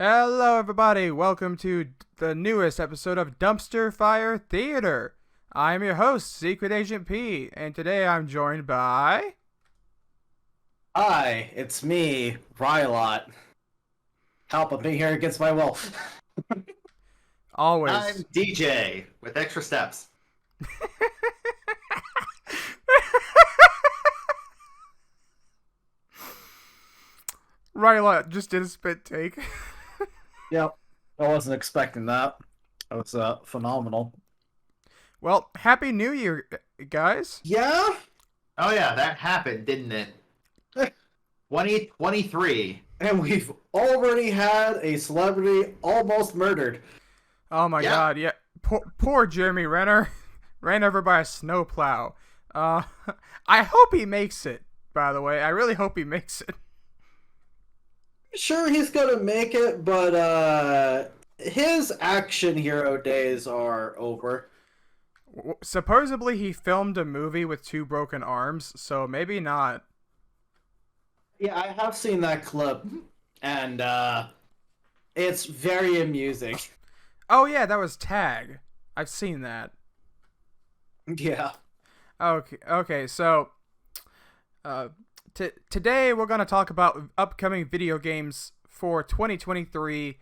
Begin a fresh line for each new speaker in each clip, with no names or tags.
Hello, everybody. Welcome to the newest episode of Dumpster Fire Theater. I'm your host, Secret Agent P, and today I'm joined by...
Hi, it's me, Rylot. Help, I'm being here against my will.
Always.
I'm DJ with extra steps.
Rylot just did a spit take.
Yep, I wasn't expecting that. That was phenomenal.
Well, Happy New Year, guys.
Yeah?
Oh yeah, that happened, didn't it? 2023.
And we've already had a celebrity almost murdered.
Oh my god, yeah. Poor Jeremy Renner. Ran over by a snowplow. I hope he makes it, by the way. I really hope he makes it.
Sure, he's gonna make it, but his action hero days are over.
Supposedly he filmed a movie with two broken arms, so maybe not.
Yeah, I have seen that clip, and it's very amusing.
Oh yeah, that was Tag. I've seen that.
Yeah.
Okay, so today we're going to talk about upcoming video games for 2023,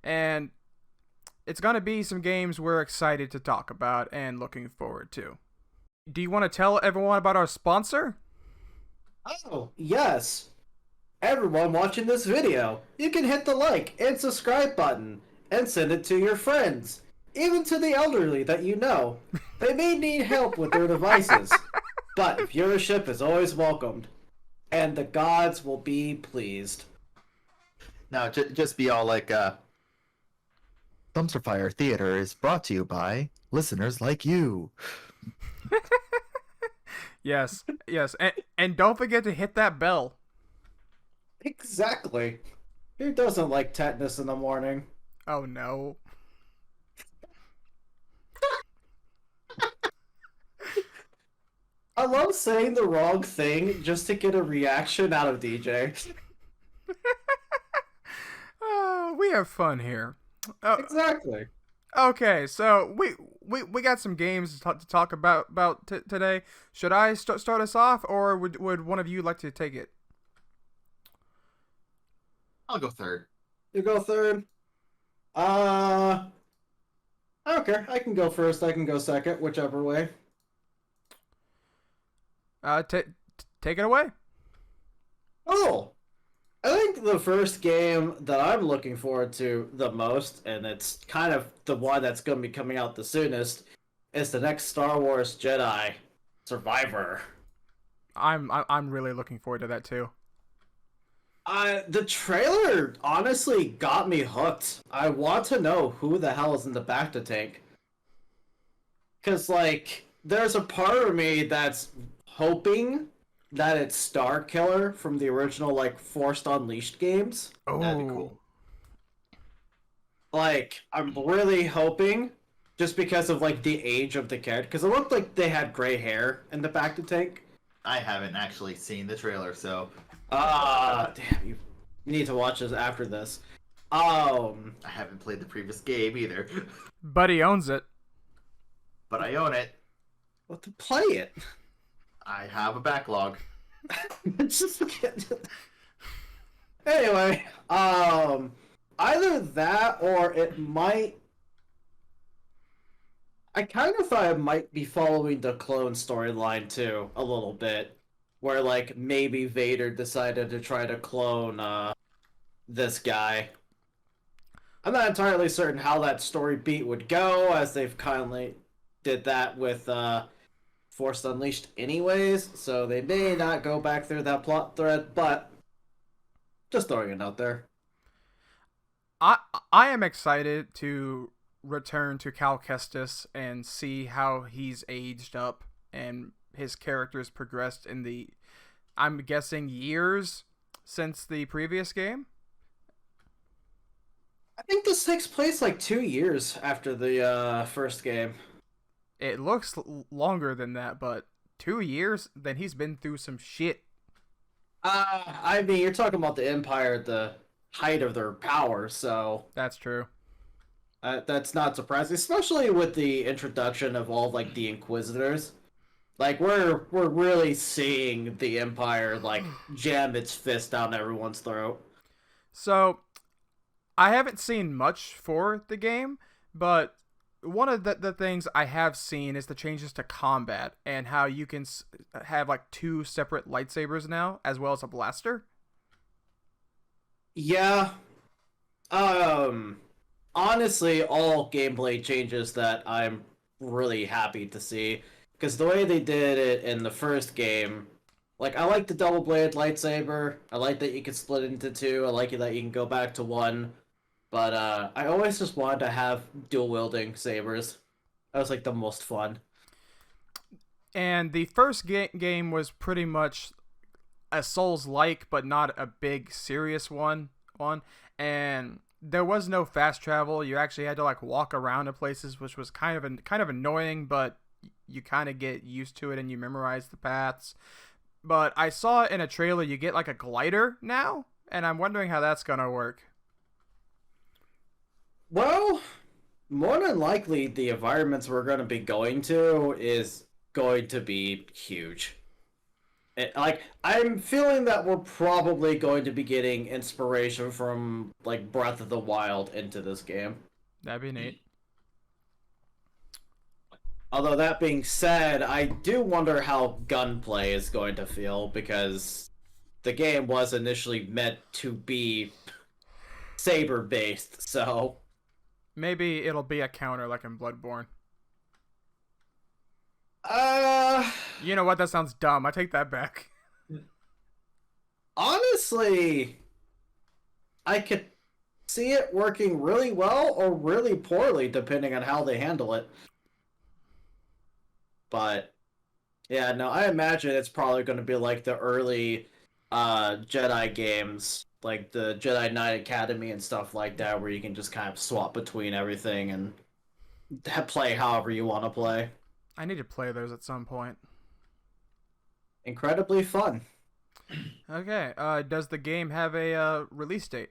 and it's going to be some games we're excited to talk about and looking forward to. Do you want to tell everyone about our sponsor?
Oh, yes. Everyone watching this video, you can hit the like and subscribe button and send it to your friends, even to the elderly that you know. They may need help with their devices, but viewership is always welcomed, and the gods will be pleased.
Now, just be all like, Dumpster Fire Theater is brought to you by listeners like you.
Yes, and don't forget to hit that bell.
Exactly. Who doesn't like tetanus in the morning?
Oh no.
I love saying the wrong thing just to get a reaction out of DJ.
We have fun here.
Exactly.
Okay, so we got some games to talk about today. Should I start us off, or would one of you like to take it?
I'll go third.
You go third. I don't care. I can go first. I can go second, whichever way.
Take it away.
Oh, I think the first game that I'm looking forward to the most, and it's kind of the one that's going to be coming out the soonest, is the next Star Wars Jedi Survivor.
I'm really looking forward to that too.
The trailer honestly got me hooked. I want to know who the hell is in the back to tank. Because, like, there's a part of me that's hoping that it's Star Killer from the original, like, Forced Unleashed games.
Oh,
That'd be cool.
Like, I'm really hoping, just because of, like, the age of the character. Because it looked like they had gray hair in the back to tank.
I haven't actually seen the trailer, so
Damn, you need to watch this after this.
I haven't played the previous game either.
but he owns it.
But I own it.
What to play it?
I have a backlog.
Just anyway, either that or it might. I kind of thought it might be following the clone storyline too, a little bit, where like maybe Vader decided to try to clone this guy. I'm not entirely certain how that story beat would go, as they've kindly did that with Force Unleashed anyways, so they may not go back through that plot thread, but just throwing it out there.
I am excited to return to Cal Kestis and see how he's aged up and his character's progressed in the, I'm guessing, years since the previous game.
I think this takes place like 2 years after the first game.
It looks longer than that, but 2 years? Then he's been through some shit.
I mean, you're talking about the Empire, the height of their power, so
That's true.
that's not surprising, especially with the introduction of all like the Inquisitors. Like we're really seeing the Empire like jam its fist down everyone's throat.
So I haven't seen much for the game, but one of the things I have seen is the changes to combat and how you can have like two separate lightsabers now, as well as a blaster.
Yeah. Um Honestly, all gameplay changes that I'm really happy to see, because the way they did it in the first game, like I like the double bladed lightsaber. I like that you can split it into two. I like that you can go back to one. But I always just wanted to have dual wielding sabers. That was like the most fun.
And the first game was pretty much a Souls-like, but not a big serious one. And there was no fast travel. You actually had to like walk around to places, which was kind of annoying, but you kind of get used to it and you memorize the paths. But I saw in a trailer you get like a glider now, and I'm wondering how that's gonna work.
Well, more than likely, the environments we're going to be going to is going to be huge. Like, I'm feeling that we're probably going to be getting inspiration from like Breath of the Wild into this game.
That'd be neat.
Although that being said, I do wonder how gunplay is going to feel, because the game was initially meant to be saber based, so
Maybe it'll be a counter like in Bloodborne.
uh
You know what? That sounds dumb. I take that back.
honestly, I could see it working really well or really poorly depending on how they handle it. But yeah, no, I imagine it's probably going to be like the early Jedi games, like the Jedi Knight Academy and stuff like that, where you can just kind of swap between everything and play however you want to play.
I need to play those at some point.
Incredibly fun.
Okay. Does the game have a release date?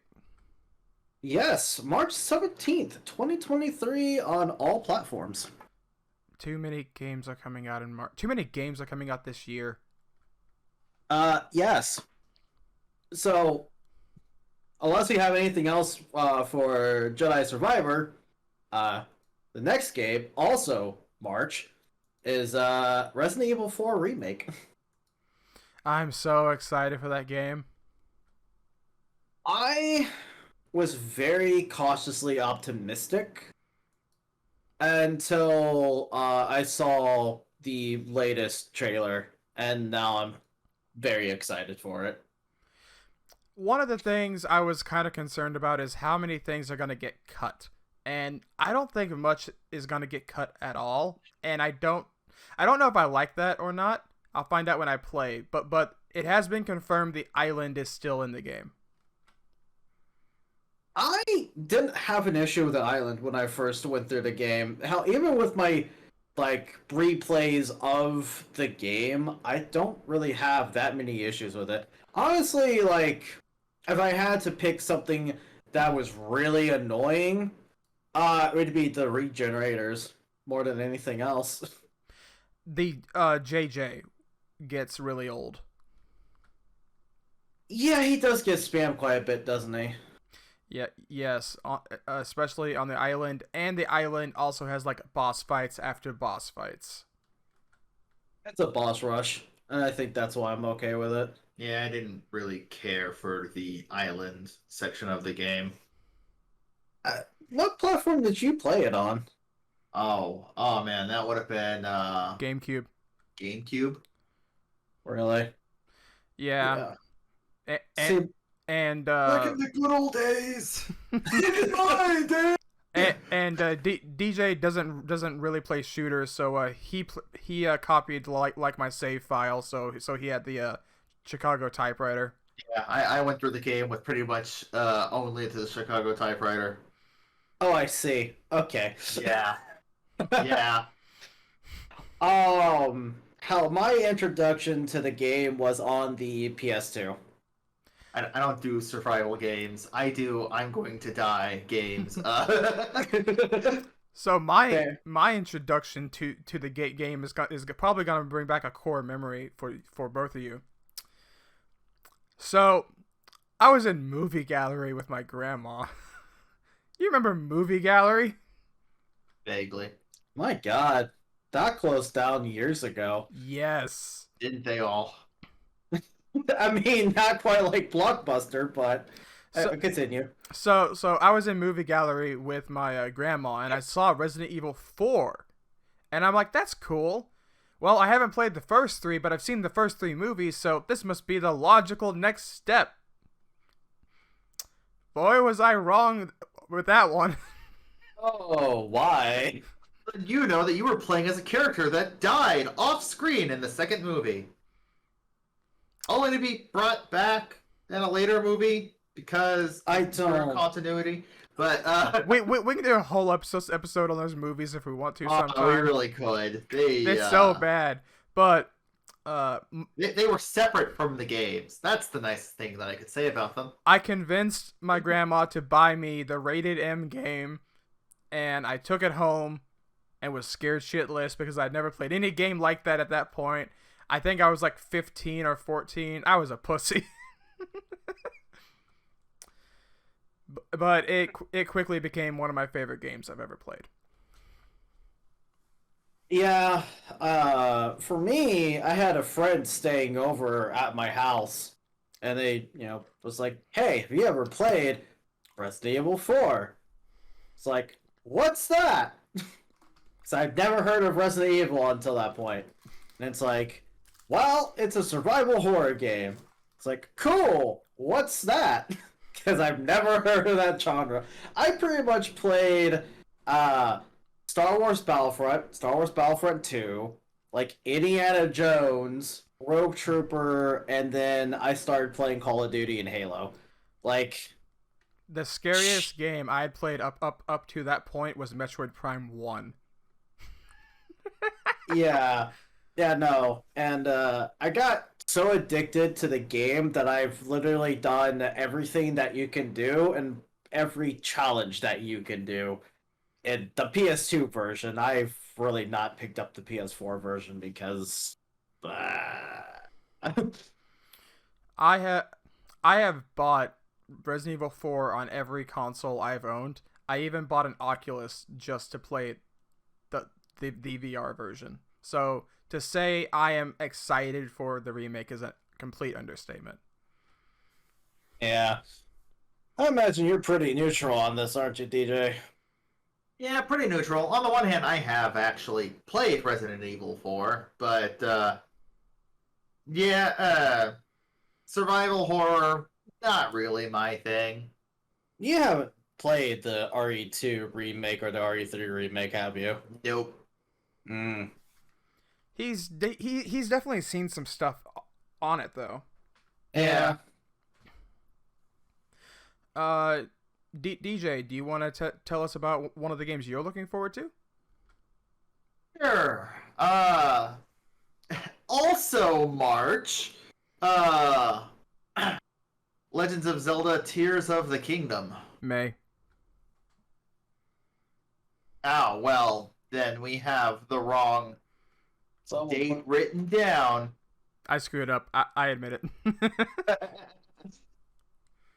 Yes, March 17th, 2023 on all platforms.
Too many games are coming out in March. Too many games are coming out this year.
Yes. So, unless we have anything else for Jedi Survivor, the next game, also March, is Resident Evil 4 Remake.
I'm so excited for that game.
I was very cautiously optimistic until I saw the latest trailer, and now I'm very excited for it.
One of the things I was kind of concerned about is how many things are going to get cut. And I don't think much is going to get cut at all. And I don't know if I like that or not. I'll find out when I play. But it has been confirmed the island is still in the game.
I didn't have an issue with the island when I first went through the game. Hell, even with my like replays of the game, I don't really have that many issues with it. Honestly, like if I had to pick something that was really annoying, it would be the regenerators more than anything else.
The JJ gets really old.
Yeah, he does get spammed quite a bit, doesn't he?
Yeah, yes, especially on the island, and the island also has like boss fights after boss fights.
It's a boss rush, and I think that's why I'm okay with it.
Yeah, I didn't really care for the island section of the game.
What platform did you play it on?
Oh man, that would have been
GameCube.
GameCube.
Really?
Yeah.
See,
And
the good old days. My days.
and DJ doesn't really play shooters, so he copied like my save file, so he had the Chicago typewriter.
Yeah, I went through the game with pretty much only the Chicago typewriter.
oh, I see. Okay.
Yeah. Yeah.
Hell, my introduction to the game was on the PS2.
I don't do survival games. I do I'm going to die games.
So my
Fair.
my introduction to the game is probably gonna bring back a core memory for both of you. So I was in movie gallery with my grandma. You remember movie gallery?
Vaguely.
My God, that closed down years ago.
Yes.
Didn't they all?
I mean, not quite like Blockbuster, but continue.
So I was in movie gallery with my grandma, and I saw Resident Evil 4, and I'm like, that's cool. Well, I haven't played the first 3, but I've seen the first 3 movies, so this must be the logical next step. Boy, was I wrong with that one.
Oh, why?
You know that you were playing as a character that died off screen in the second movie. Only to be brought back in a later movie because
I
of
don't.
continuity. But
we can do a whole episode on those movies if we want to sometime.
we really could.
It's so bad, but
they were separate from the games. That's the nicest thing that I could say about them.
I convinced my grandma to buy me the rated M game, and I took it home and was scared shitless because I'd never played any game like that at that point. I think I was like 15 or 14. I was a pussy. But it quickly became one of my favorite games I've ever played.
Yeah, for me, I had a friend staying over at my house, and they, was like, "Hey, have you ever played Resident Evil 4?" It's like, "What's that?" Because I've never heard of Resident Evil until that point. And it's like, well, it's a survival horror game. It's like, cool, what's that? Because I've never heard of that genre. I pretty much played Star Wars Battlefront 2, like Indiana Jones, Rogue Trooper, and then I started playing Call of Duty and Halo. Like,
the scariest game I played up to that point was Metroid Prime 1.
yeah, no, and I got so addicted to the game that I've literally done everything that you can do and every challenge that you can do. In the PS2 version, I've really not picked up the PS4 version because
I have bought Resident Evil 4 on every console I've owned. I even bought an Oculus just to play the VR version. So to say I am excited for the remake is a complete understatement.
Yeah. I imagine you're pretty neutral on this, aren't you, DJ?
Yeah, pretty neutral. On the one hand, I have actually played Resident Evil 4, but survival horror, not really my thing.
You haven't played the RE2 remake or the RE3 remake, have you?
Nope.
He's definitely seen some stuff on it though.
Yeah.
DJ, do you want to tell us about one of the games you're looking forward to?
Sure. Also March, Legends of Zelda: Tears of the Kingdom.
May.
Oh, well, then we have the wrong date written down.
I screwed up. I admit it.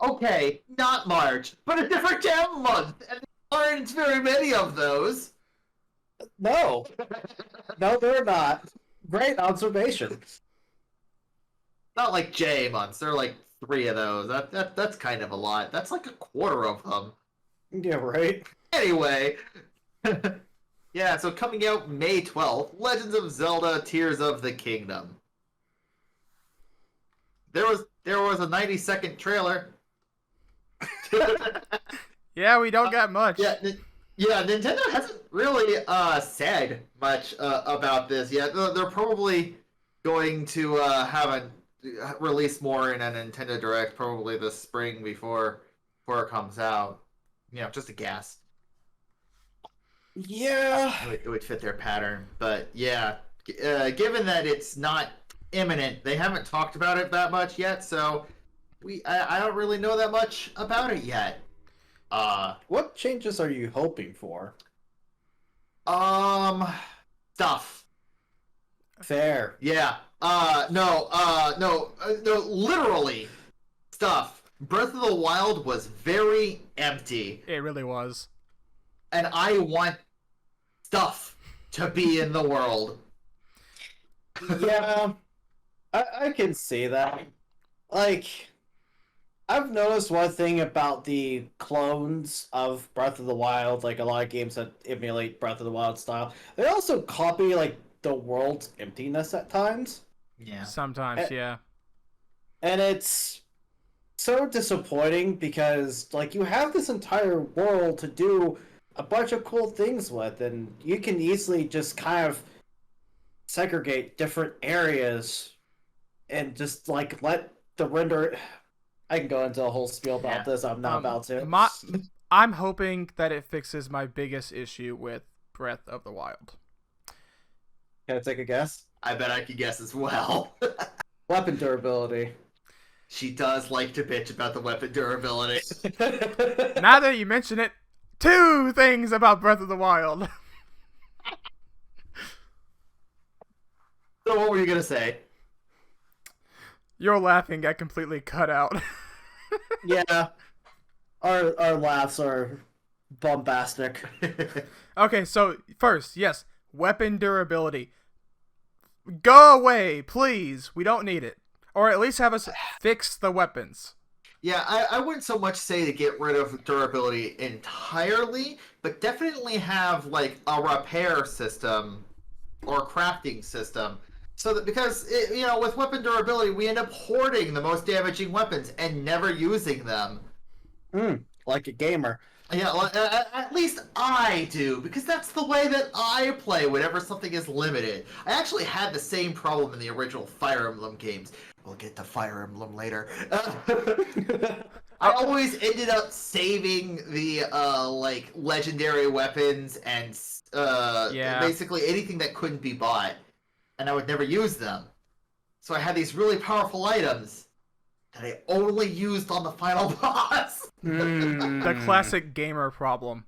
Okay, not March, but a different damn month, and there aren't very many of those.
No. No, they're not. Great observation.
Not like J months. There are like 3 of those. That's kind of a lot. That's like a quarter of them.
Yeah, right?
Anyway. Yeah, so coming out May 12th, Legends of Zelda: Tears of the Kingdom. There was a 90-second trailer.
Yeah, we don't got much.
Yeah, Nintendo hasn't really said much about this yet. They're probably going to release more in a Nintendo Direct probably this spring before it comes out. Just a guess.
Yeah.
It would fit their pattern, but yeah, given that it's not imminent, they haven't talked about it that much yet. So I don't really know that much about it yet.
What changes are you hoping for?
Stuff.
Fair.
Yeah. No, literally stuff. Breath of the Wild was very empty,
It really was.
and I want stuff to be in the world.
Yeah, I can see that. Like, I've noticed one thing about the clones of Breath of the Wild, like a lot of games that emulate Breath of the Wild style, they also copy, like, the world's emptiness at times.
Yeah.
Sometimes, yeah.
And it's so disappointing because, like, you have this entire world to do a bunch of cool things with, and you can easily just kind of segregate different areas and just, like, let the render. I can go into a whole spiel about this. I'm not about to.
I'm hoping that it fixes my biggest issue with Breath of the Wild.
Can I take a guess?
I bet I could guess as well.
Weapon durability.
She does like to bitch about the weapon durability.
Now that you mention it, 2 things about Breath of the Wild.
So what were you gonna say?
Your laughing got completely cut out.
Yeah. Our laughs are bombastic.
Okay, so first, yes, weapon durability. Go away, please. We don't need it. Or at least have us fix the weapons.
Yeah, I wouldn't so much say to get rid of durability entirely, but definitely have like a repair system or crafting system. So that because with weapon durability, we end up hoarding the most damaging weapons and never using them.
Like a gamer.
Yeah, at least I do, because that's the way that I play whenever something is limited. I actually had the same problem in the original Fire Emblem games. We'll get to Fire Emblem later. I always ended up saving the legendary weapons and basically anything that couldn't be bought, and I would never use them. So I had these really powerful items that I only used on the final boss.
The classic gamer problem.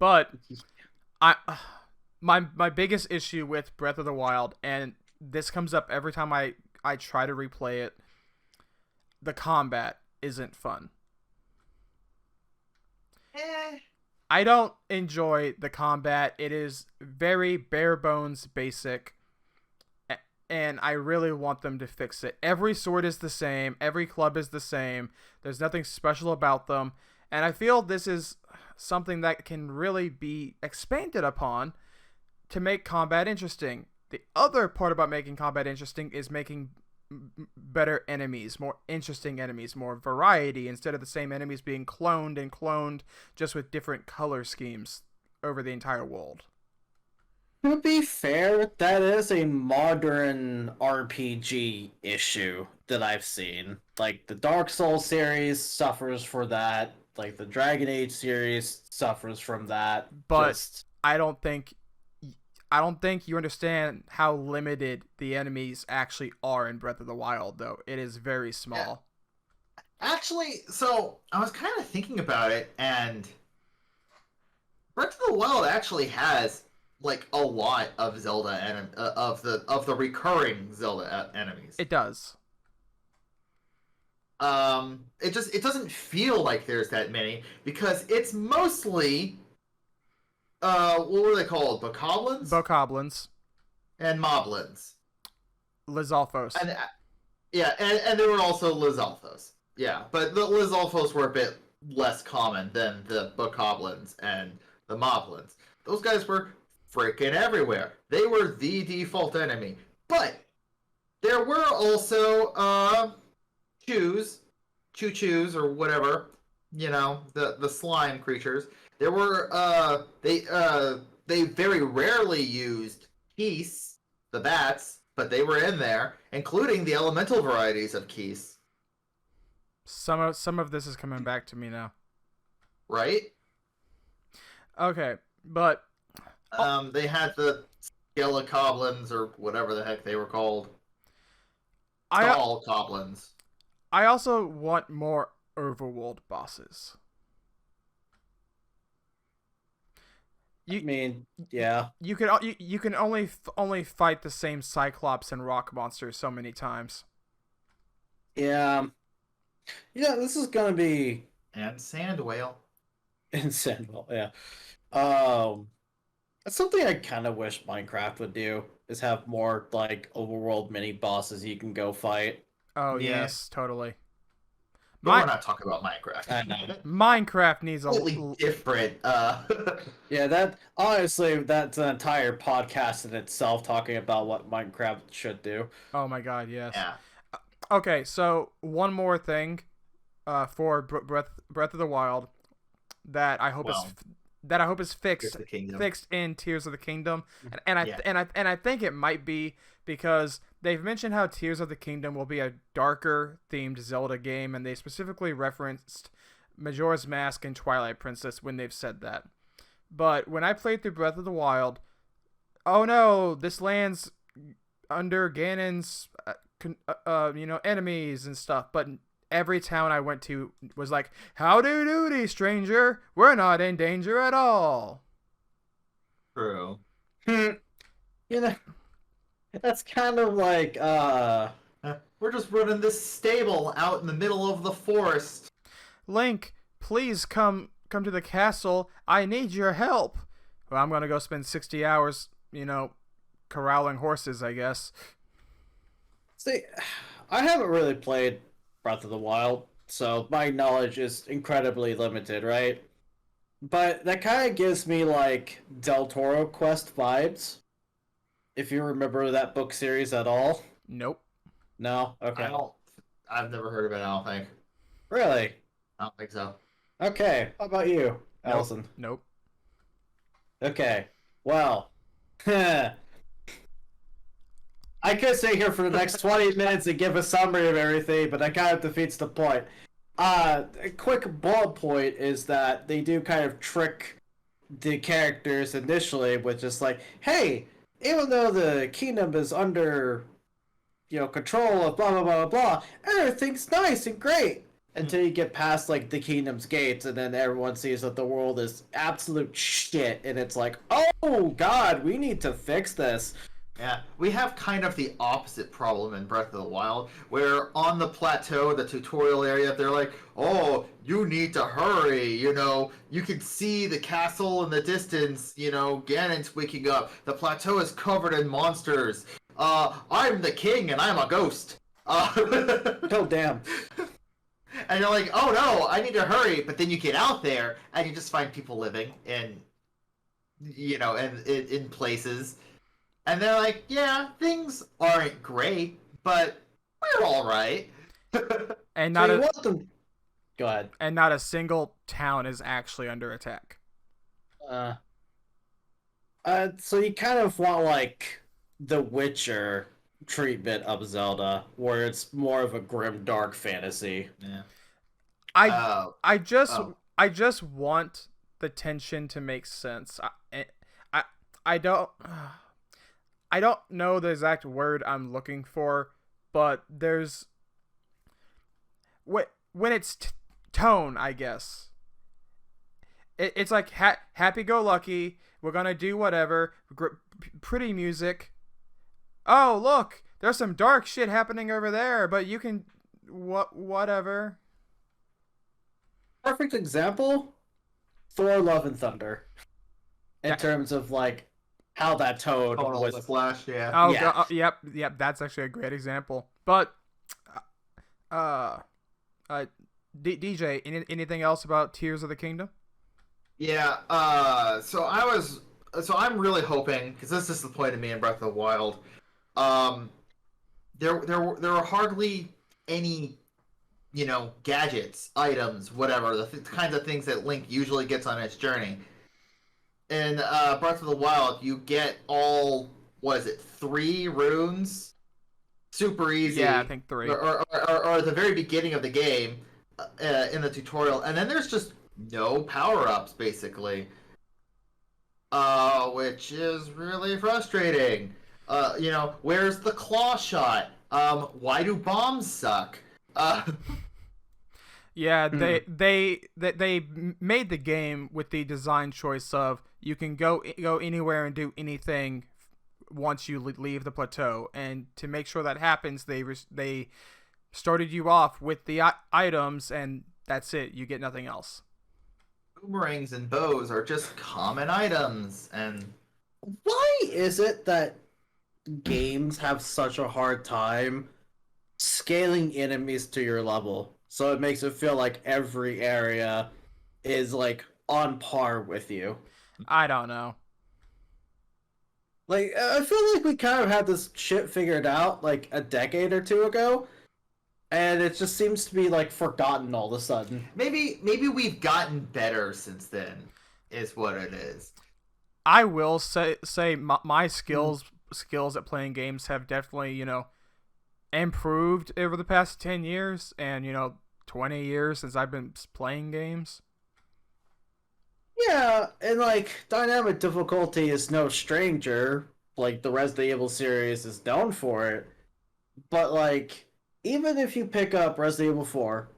But my biggest issue with Breath of the Wild, and this comes up every time I try to replay it, the combat isn't fun. I don't enjoy the combat. It is very bare bones basic, and I really want them to fix it. Every sword is the same. Every club is the same. There's nothing special about them. And I feel this is something that can really be expanded upon to make combat interesting. The other part about making combat interesting is making better enemies, more interesting enemies, more variety, instead of the same enemies being cloned and cloned just with different color schemes over the entire world.
To be fair, that is a modern RPG issue that I've seen. Like, the Dark Souls series suffers for that. Like, the Dragon Age series suffers from that.
But I don't think you understand how limited the enemies actually are in Breath of the Wild, though. It is very small.
Yeah. Actually, so I was kind of thinking about it, and Breath of the Wild actually has like a lot of Zelda of the recurring Zelda enemies.
It does.
It doesn't feel like there's that many because it's mostly what were they called? Bokoblins?
Bokoblins.
And Moblins.
Lizalfos.
And and there were also Lizalfos. Yeah, but the Lizalfos were a bit less common than the Bokoblins and the Moblins. Those guys were freaking everywhere. They were the default enemy. But there were also choo-choos or whatever, the slime creatures. There were they very rarely used geese, the bats, but they were in there, including the elemental varieties of geese.
Some of this is coming back to me now.
Right?
Okay, but
they had the Skelecoblins or whatever the heck they were called. Skullcoblins.
I also want more overworld bosses.
I mean, yeah.
You can only fight the same Cyclops and rock monsters so many times.
Yeah. Yeah, this is gonna be
And Sand Whale.
insane. Yeah. That's something I kind of wish Minecraft would do, is have more, like, overworld mini bosses you can go fight.
Oh
Yeah.
yes, totally.
But we're not talking about Minecraft.
I know.
Minecraft needs
Completely different.
Yeah, that, honestly, that's an entire podcast in itself talking about what Minecraft should do.
Oh my god, yes.
Yeah.
Okay, so one more thing, for Breath of the Wild, that I hope is fixed in Tears of the Kingdom, and I think it might be, because they've mentioned how Tears of the Kingdom will be a darker themed Zelda game, and they specifically referenced Majora's Mask and Twilight Princess when they've said that. But when I played through Breath of the Wild, oh no, this land's under Ganon's enemies and stuff, but every town I went to was like, howdy doody, stranger, we're not in danger at all.
True.
You know, that's kind of like,
We're just running this stable out in the middle of the forest.
Link, please come to the castle. I need your help. Well, I'm gonna go spend 60 hours, corralling horses, I guess.
see, I haven't really played Breath of the Wild, so my knowledge is incredibly limited, right? But that kind of gives me, like, Del Toro Quest vibes. If you remember that book series at all.
Nope.
No? Okay.
I've never heard of it, I don't think.
Really?
I don't think so.
Okay. How about you, Allison?
Nope.
Okay. Well. I could stay here for the next 20 minutes and give a summary of everything, but that kind of defeats the point. A quick bullet point is that they do kind of trick the characters initially with just like, hey, even though the kingdom is under, control of blah, blah, blah, blah, everything's nice and great. Until you get past, like, the kingdom's gates, and then everyone sees that the world is absolute shit, and it's like, oh, God, we need to fix this.
Yeah, we have kind of the opposite problem in Breath of the Wild, where on the plateau, the tutorial area, they're like, oh, you need to hurry, you can see the castle in the distance, Ganon's waking up, the plateau is covered in monsters, I'm the king and I'm a ghost.
Oh, damn.
And you're like, oh no, I need to hurry, but then you get out there, and you just find people living in places. And they're like, yeah, things aren't great, but we're all right.
And
So
not
you
a
want them... Go ahead.
and not a single town is actually under attack.
So you kind of want, like, the Witcher treatment of Zelda, where it's more of a grim, dark fantasy.
Yeah.
I just want the tension to make sense. I don't know the exact word I'm looking for, but there's when it's tone, I guess. It's like happy-go-lucky. We're gonna do whatever. Pretty music. Oh, look, there's some dark shit happening over there, but you can whatever.
Perfect example, Thor: Love and Thunder. In terms of, like, how that tone was...
Flash, yeah.
Oh,
Yeah.
Yep, that's actually a great example. But DJ, anything else about Tears of the Kingdom?
Yeah, so I'm really hoping, because this is the point of me in Breath of the Wild, there were hardly any, gadgets, items, whatever, the kinds of things that Link usually gets on his journey. In Breath of the Wild, you get all, 3 runes? Super easy.
Yeah, I think 3.
Or at the very beginning of the game, in the tutorial, and then there's just no power-ups, basically. Which is really frustrating. Where's the claw shot? Why do bombs suck? Uh,
Yeah, they made the game with the design choice of you can go anywhere and do anything once you leave the plateau, and to make sure that happens, they started you off with the items, and that's it. You get nothing else.
boomerangs and bows are just common items, and
Why is it that games have such a hard time scaling enemies to your level? So it makes it feel like every area is like on par with you.
I don't know.
Like, I feel like we kind of had this shit figured out like a decade or two ago, and it just seems to be like forgotten all of a sudden.
maybe we've gotten better since then, is what it is.
I will say my skills at playing games have definitely, improved over the past 10 years and, 20 years since I've been playing games.
Yeah, and like dynamic difficulty is no stranger. Like the Resident Evil series is known for it. But like even if you pick up Resident Evil 4,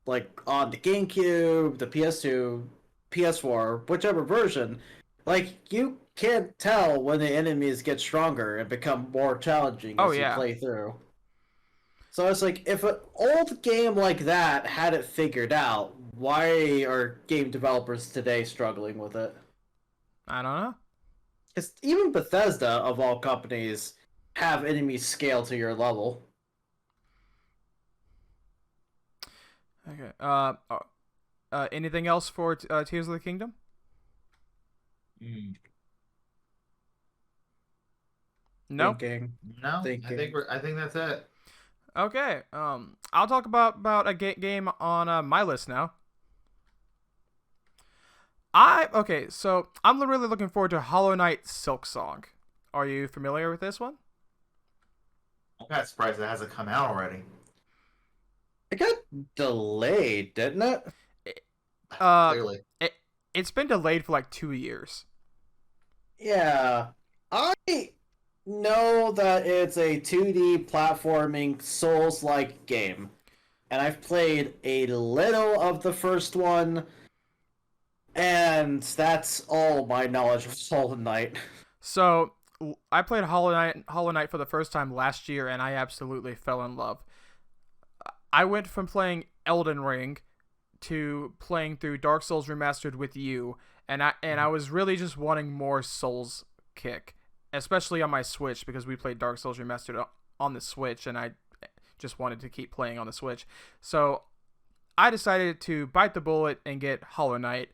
like on the GameCube, the PS2, PS4, whichever version, like you can't tell when the enemies get stronger and become more challenging as you play through. So it's like, if an old game like that had it figured out, why are game developers today struggling with it?
I don't know.
Because even Bethesda, of all companies, have enemies scale to your level.
Okay. Anything else for Tears of the Kingdom? No.
Thinking.
No,
Thinking.
I think that's it.
Okay. I'll talk about a game on my list now. So I'm really looking forward to Hollow Knight Silksong. Are you familiar with this one?
Oh,
I'm kind of surprised it hasn't come out already.
It got delayed, didn't it?
Clearly.
It's been delayed for like 2 years.
Yeah. I know that it's a 2D platforming Souls-like game. And I've played a little of the first one, and that's all my knowledge of Hollow Knight.
So I played Hollow Knight for the first time last year, and I absolutely fell in love. I went from playing Elden Ring to playing through Dark Souls Remastered with you, and I was really just wanting more Souls kick, especially on my Switch, because we played Dark Souls Remastered on the Switch, and I just wanted to keep playing on the Switch. So I decided to bite the bullet and get Hollow Knight,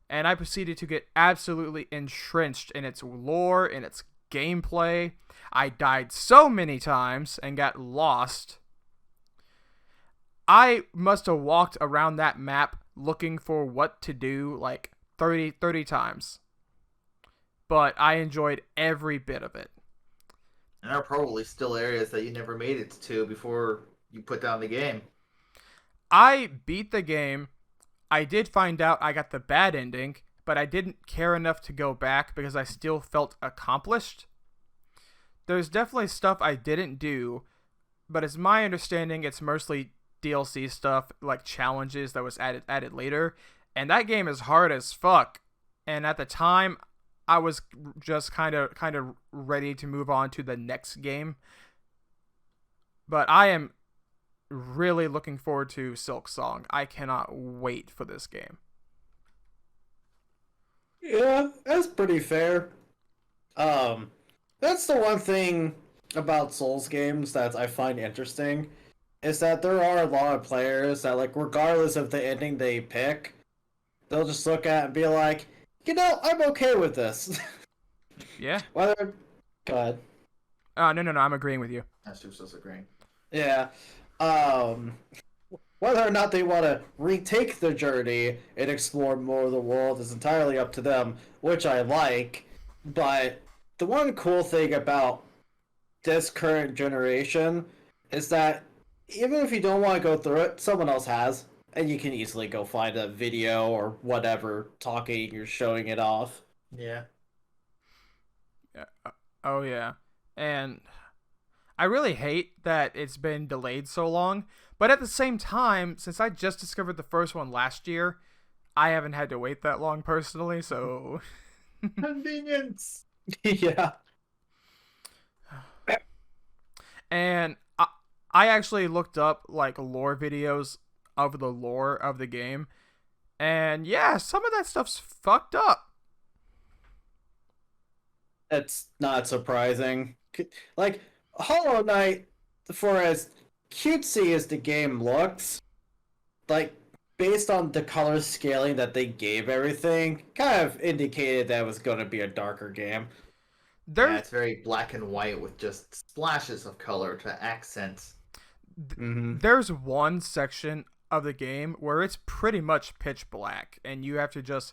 and I proceeded to get absolutely entrenched in its lore, in its gameplay. I died so many times and got lost. I must have walked around that map looking for what to do like 30 times. But I enjoyed every bit of it.
And there are probably still areas that you never made it to before you put down the game.
I beat the game. I did find out I got the bad ending, but I didn't care enough to go back because I still felt accomplished. There's definitely stuff I didn't do, but it's my understanding it's mostly DLC stuff, like challenges that was added later, and that game is hard as fuck. And at the time, I was just kind of ready to move on to the next game. But I am really looking forward to Silksong. I cannot wait for this game.
Yeah, that's pretty fair. That's the one thing about Souls games that I find interesting, is that there are a lot of players that, like, regardless of the ending they pick, they'll just look at it and be like, I'm okay with this.
Yeah.
Whether... Go ahead.
No, I'm agreeing with you.
That's just agreeing.
Yeah. Whether or not they want to retake the journey and explore more of the world is entirely up to them, which I like. But the one cool thing about this current generation is that even if you don't want to go through it, someone else has. And you can easily go find a video or whatever talking or showing it off.
Yeah.
Oh, yeah. And I really hate that it's been delayed so long, But at the same time, since I just discovered the first one last year, I haven't had to wait that long personally, so...
Convenience.
Yeah.
And I actually looked up, like, lore videos of the lore of the game. And yeah, some of that stuff's fucked up.
It's not surprising. Like, Hollow Knight, for as cutesy as the game looks, like, based on the color scaling that they gave everything, kind of indicated that it was going to be a darker game.
Yeah, it's very black and white with just splashes of color to accent.
There's one section of the game where it's pretty much pitch black, and you have to just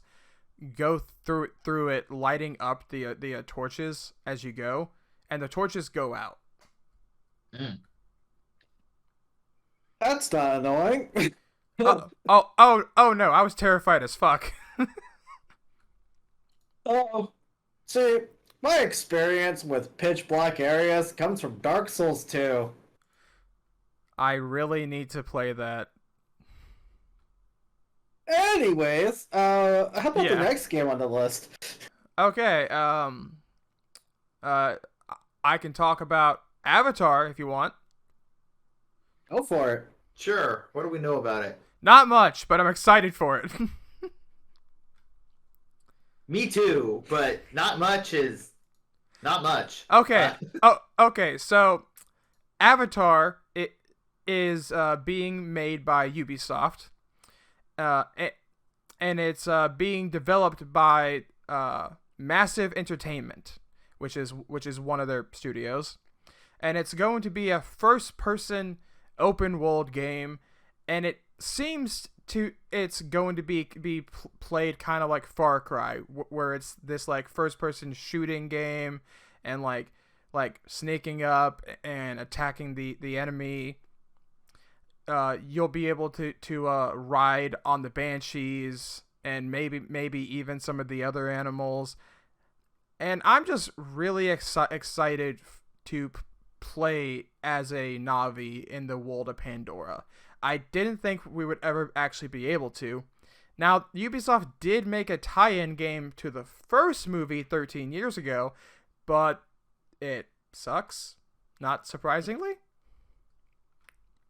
go through it, lighting up the torches as you go, and the torches go out.
That's not annoying.
Oh no, I was terrified as fuck.
Oh, see, my experience with pitch black areas comes from Dark Souls 2.
I really need to play that.
Anyways, how about the next game on the list?
Okay, I can talk about Avatar if you want.
Go for it.
Sure. What do we know about it?
Not much, but I'm excited for it.
Me too, but not much is not much.
Okay. Okay. So, Avatar it is being made by Ubisoft, and it's being developed by Massive Entertainment, which is one of their studios, and it's going to be a first-person open world game, and it seems it's going to be played kind of like Far Cry, where it's this like first person shooting game, and like sneaking up and attacking the enemy. You'll be able to ride on the banshees and maybe even some of the other animals, and I'm just really excited to play as a Na'vi in the world of Pandora. I didn't think we would ever actually be able to. Now, Ubisoft did make a tie-in game to the first movie 13 years ago, but it sucks, not surprisingly.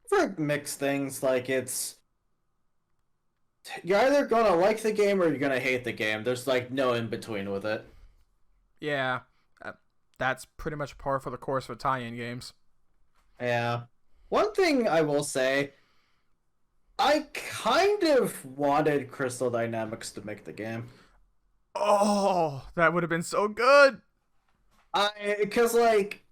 For mixed things, like it's... You're either gonna like the game or you're gonna hate the game. There's like no in-between with it.
Yeah, that's pretty much par for the course with tie-in games.
Yeah. One thing I will say, I kind of wanted Crystal Dynamics to make the game.
Oh, that would have been so good.
Because like,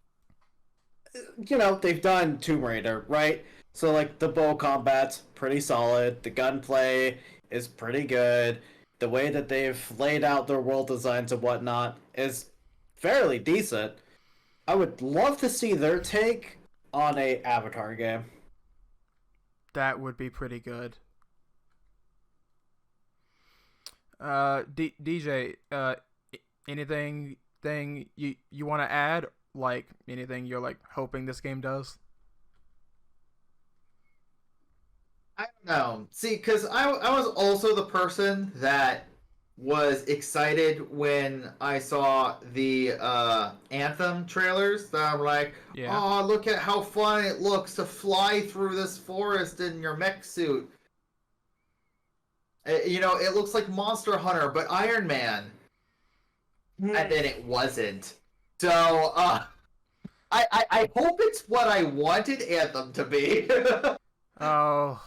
you know, they've done Tomb Raider, right? So like the bow combat's pretty solid. The gunplay is pretty good. The way that they've laid out their world designs and whatnot is fairly decent. I would love to see their take on a Avatar game.
That would be pretty good. DJ, anything you want to add? Like anything you're like hoping this game does?
I don't know. See, because I was also the person that was excited when I saw the Anthem trailers. That I'm like, oh, look at how fun it looks to fly through this forest in your mech suit. You know, it looks like Monster Hunter, but Iron Man. And then it wasn't. So, I hope it's what I wanted Anthem to be.
Oh,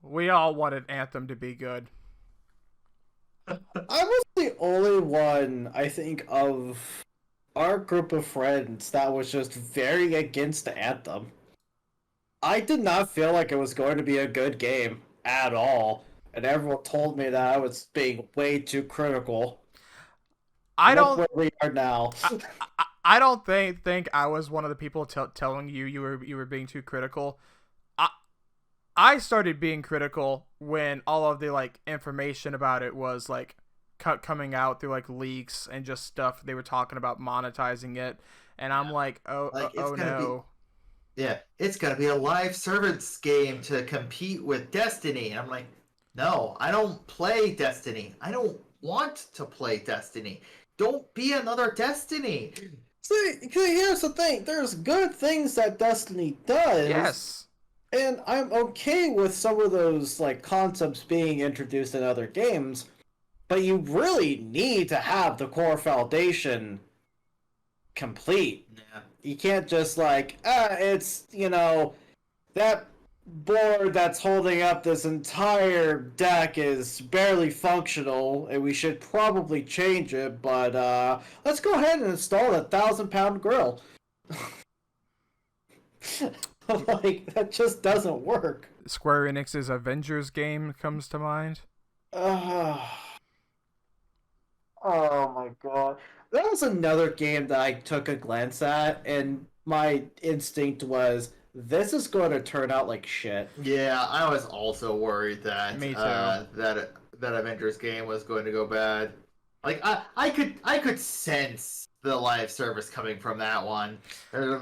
we all wanted Anthem to be good.
I was the only one, I think, of our group of friends that was just very against Anthem. I did not feel like it was going to be a good game at all, and everyone told me that I was being way too critical. Look where we are now.
I don't think I was one of the people telling you were being too critical. I started being critical when all of the like information about it was like coming out through like leaks and just stuff they were talking about monetizing it, and I'm like, oh no.
yeah, it's gonna be a live service game to compete with Destiny. And I'm like, no, I don't play Destiny. I don't want to play Destiny. Don't be another Destiny.
See, here's the thing. There's good things that Destiny does.
Yes.
And I'm okay with some of those like concepts being introduced in other games, but you really need to have the core foundation complete.
Yeah.
You can't just like, it's, that board that's holding up this entire deck is barely functional and we should probably change it, but let's go ahead and install a 1,000-pound grill. Like, that just doesn't work.
Square Enix's Avengers game comes to mind.
Oh my god. That was another game that I took a glance at, and my instinct was, this is going to turn out like shit.
Yeah, I was also worried that
Me too.
that Avengers game was going to go bad. Like I could sense the live service coming from that one. What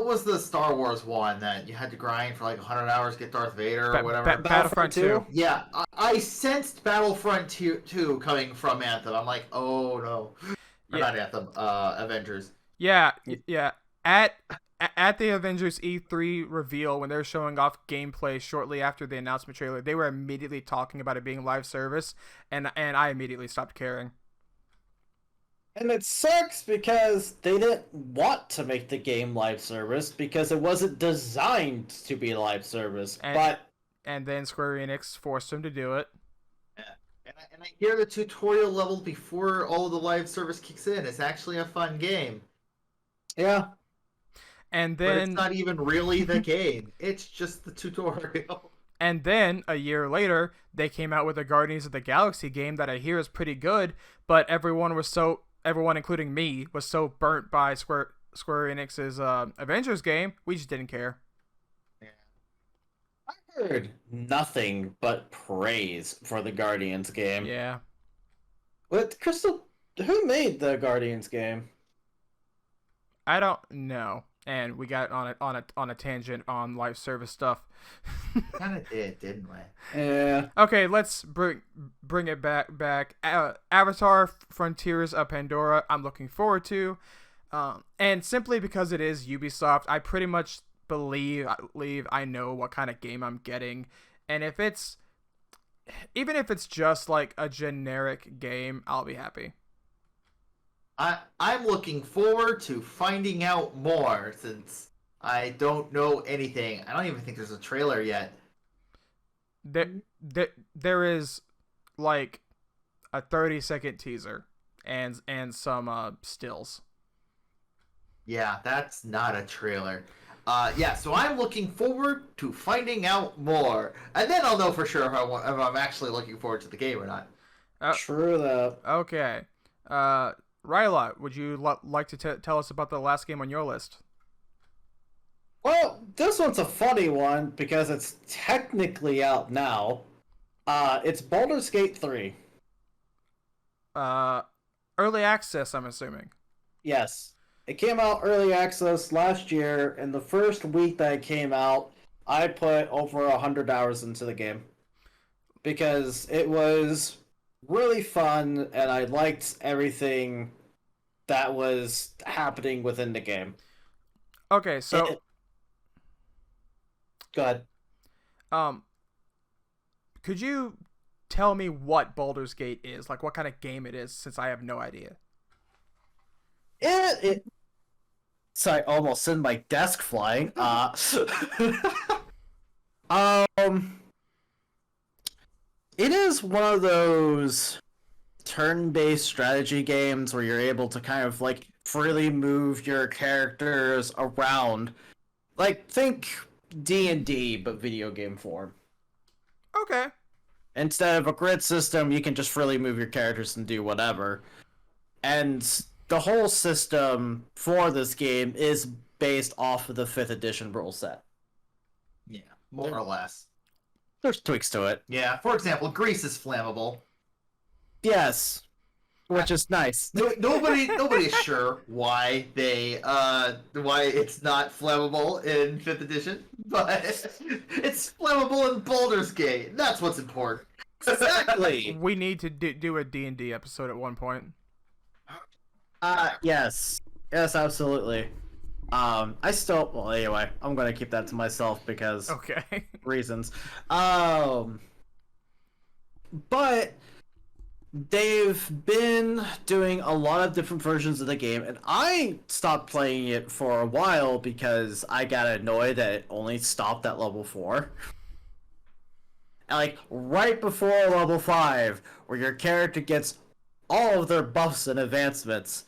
was the Star Wars one that you had to grind for like 100 hours to get Darth Vader or whatever?
Battlefront 2.
Yeah, I sensed Battlefront 2 coming from Anthem. I'm like, oh no. Or not Anthem, Avengers.
Yeah. At the Avengers E3 reveal, when they were showing off gameplay shortly after the announcement trailer, they were immediately talking about it being live service, and I immediately stopped caring.
And it sucks because they didn't want to make the game live service because it wasn't designed to be live service.
And then Square Enix forced them to do it.
Yeah. And I hear the tutorial level before all the live service kicks in. It's actually a fun game.
Yeah.
And
But
then
it's not even really the game. It's just the tutorial.
And then, a year later, they came out with a Guardians of the Galaxy game that I hear is pretty good, but everyone, including me, was so burnt by Square Enix's Avengers game, we just didn't care.
Yeah.
I heard nothing but praise for the Guardians game.
Yeah.
But Crystal, who made the Guardians game?
I don't know. And we got on a tangent on live service stuff.
Kind of did, didn't we?
Yeah.
Okay, let's bring it back. Avatar: Frontiers of Pandora. I'm looking forward to, and simply because it is Ubisoft, I pretty much believe I know what kind of game I'm getting, and even if it's just like a generic game, I'll be happy.
I'm looking forward to finding out more since I don't know anything. I don't even think there's a trailer yet.
There is like a 30-second teaser and some stills.
Yeah, that's not a trailer. Yeah, so I'm looking forward to finding out more, and then I'll know for sure if I'm actually looking forward to the game or not.
True that.
Okay. Rylot, would you like to tell us about the last game on your list?
Well, this one's a funny one because it's technically out now. It's Baldur's Gate 3.
Early access, I'm assuming.
Yes. It came out early access last year, and the first week that it came out, I put over 100 hours into the game. Because it was really fun, and I liked everything that was happening within the game.
Okay, so
go ahead.
Could you tell me what Baldur's Gate is? Like, what kind of game it is, since I have no idea.
Sorry, almost sent my desk flying. It is one of those turn-based strategy games where you're able to kind of like freely move your characters around. Like, think D&D, but video game form.
Okay.
Instead of a grid system, you can just freely move your characters and do whatever. And the whole system for this game is based off of the 5th edition rule set.
Yeah, more or less.
There's tweaks to it.
Yeah, for example, grease is flammable.
Yes.
which is nice.
Nobody is sure why why it's not flammable in 5th edition, but it's flammable in Baldur's Gate. That's what's important.
Exactly.
We need to do a D&D episode at one point.
Yes, absolutely. Well, anyway, I'm gonna keep that to myself because
Okay.
reasons. But they've been doing a lot of different versions of the game, and I stopped playing it for a while because I got annoyed that it only stopped at level 4. And, like, right before level 5, where your character gets all of their buffs and advancements,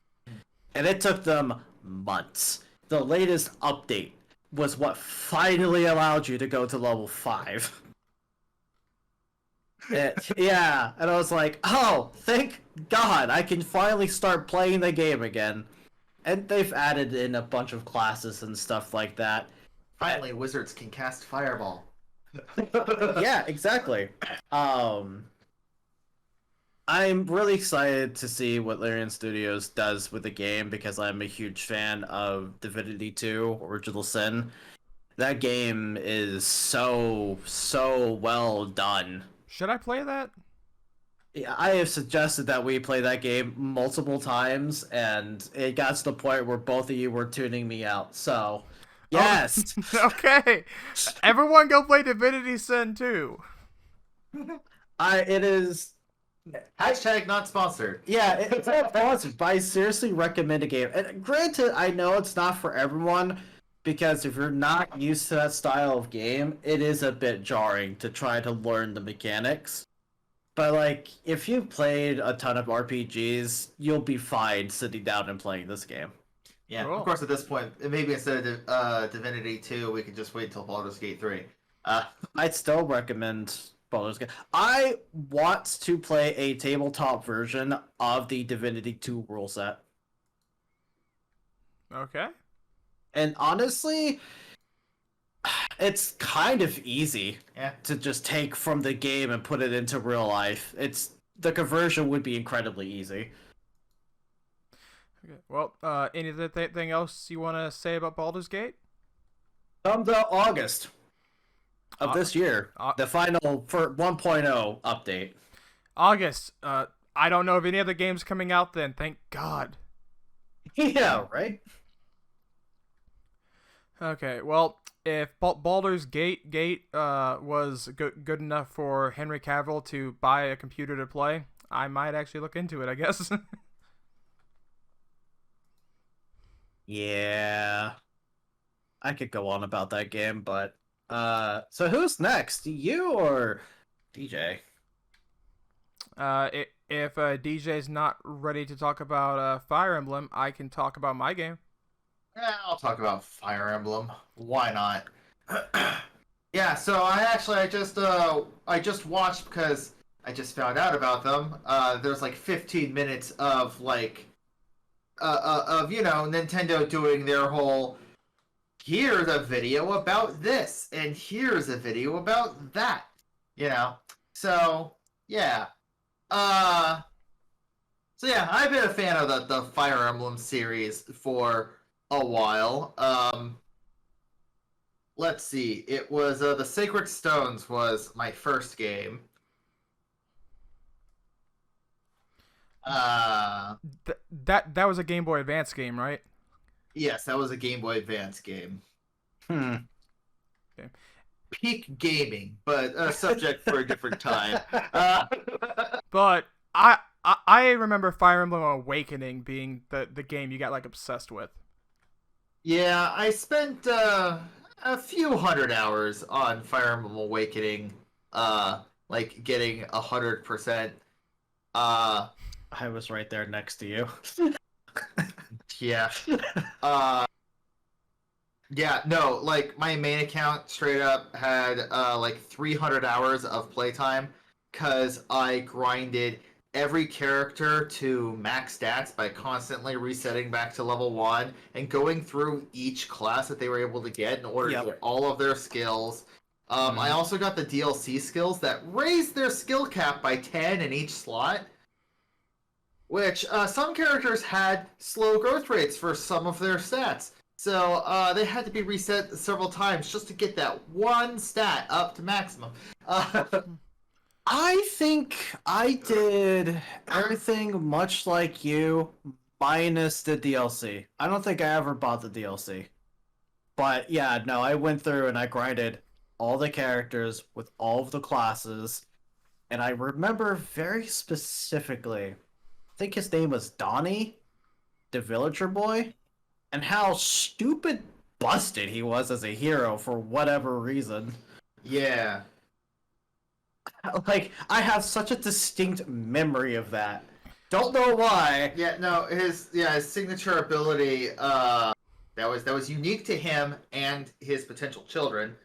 and it took them months. The latest update was what finally allowed you to go to level 5. Yeah, and I was like, oh, thank God, I can finally start playing the game again. And they've added in a bunch of classes and stuff like that.
Finally, wizards can cast Fireball.
Yeah, exactly. I'm really excited to see what Larian Studios does with the game because I'm a huge fan of Divinity 2 Original Sin. That game is so well done.
Should I play that?
Yeah, I have suggested that we play that game multiple times, and it got to the point where both of you were tuning me out. So, yes.
Okay. Everyone go play Divinity Sin 2.
It is.
Hashtag not sponsored.
Yeah, it's not sponsored, but I seriously recommend a game. And granted, I know it's not for everyone, because if you're not used to that style of game, it is a bit jarring to try to learn the mechanics. But, like, if you've played a ton of RPGs, you'll be fine sitting down and playing this game.
Yeah,
Cool.
of course, at this point, maybe instead of Divinity 2, we could just wait until Baldur's Gate 3.
I'd still recommend Baldur's Gate. I want to play a tabletop version of the Divinity 2 rule set.
Okay.
And honestly, it's kind of easy to just take from the game and put it into real life. The conversion would be incredibly easy.
Okay. Well, anything else you want to say about Baldur's Gate?
Come to August of this year, the final for 1.0 update.
August. I don't know of any other games coming out then. Thank God.
Yeah, right?
Okay, well, if Baldur's Gate was good enough for Henry Cavill to buy a computer to play, I might actually look into it, I guess.
Yeah. I could go on about that game, but so who's next? You or DJ?
If DJ's not ready to talk about Fire Emblem, I can talk about my game.
Yeah, I'll talk about Fire Emblem. Why not? Yeah, so I just watched because I just found out about them. There's like 15 minutes of Nintendo doing their whole here's a video about this and here's a video about that. So yeah. I've been a fan of the Fire Emblem series for a while. Let's see. It was the Sacred Stones was my first game.
That was a Game Boy Advance game, right?
Yes, that was a Game Boy Advance game.
Okay.
Peak gaming, but a subject for a different time.
But I remember Fire Emblem Awakening being the game you got like obsessed with.
Yeah, I spent a few hundred hours on Fire Emblem Awakening, getting 100%.
I was right there next to you.
Yeah. Yeah, no, my main account straight up had 300 hours of playtime because I grinded every character to max stats by constantly resetting back to level 1 and going through each class that they were able to get in order to get all of their skills. I also got the DLC skills that raised their skill cap by 10 in each slot. which some characters had slow growth rates for some of their stats. So they had to be reset several times just to get that one stat up to maximum.
I think I did everything much like you, minus the DLC. I don't think I ever bought the DLC. But yeah, no, I went through and I grinded all the characters with all of the classes. And I remember very specifically, I think his name was Donnie, the villager boy, and how stupid busted he was as a hero for whatever reason.
Yeah.
Like, I have such a distinct memory of that. Don't know why.
Yeah, no, his signature ability that was unique to him and his potential children.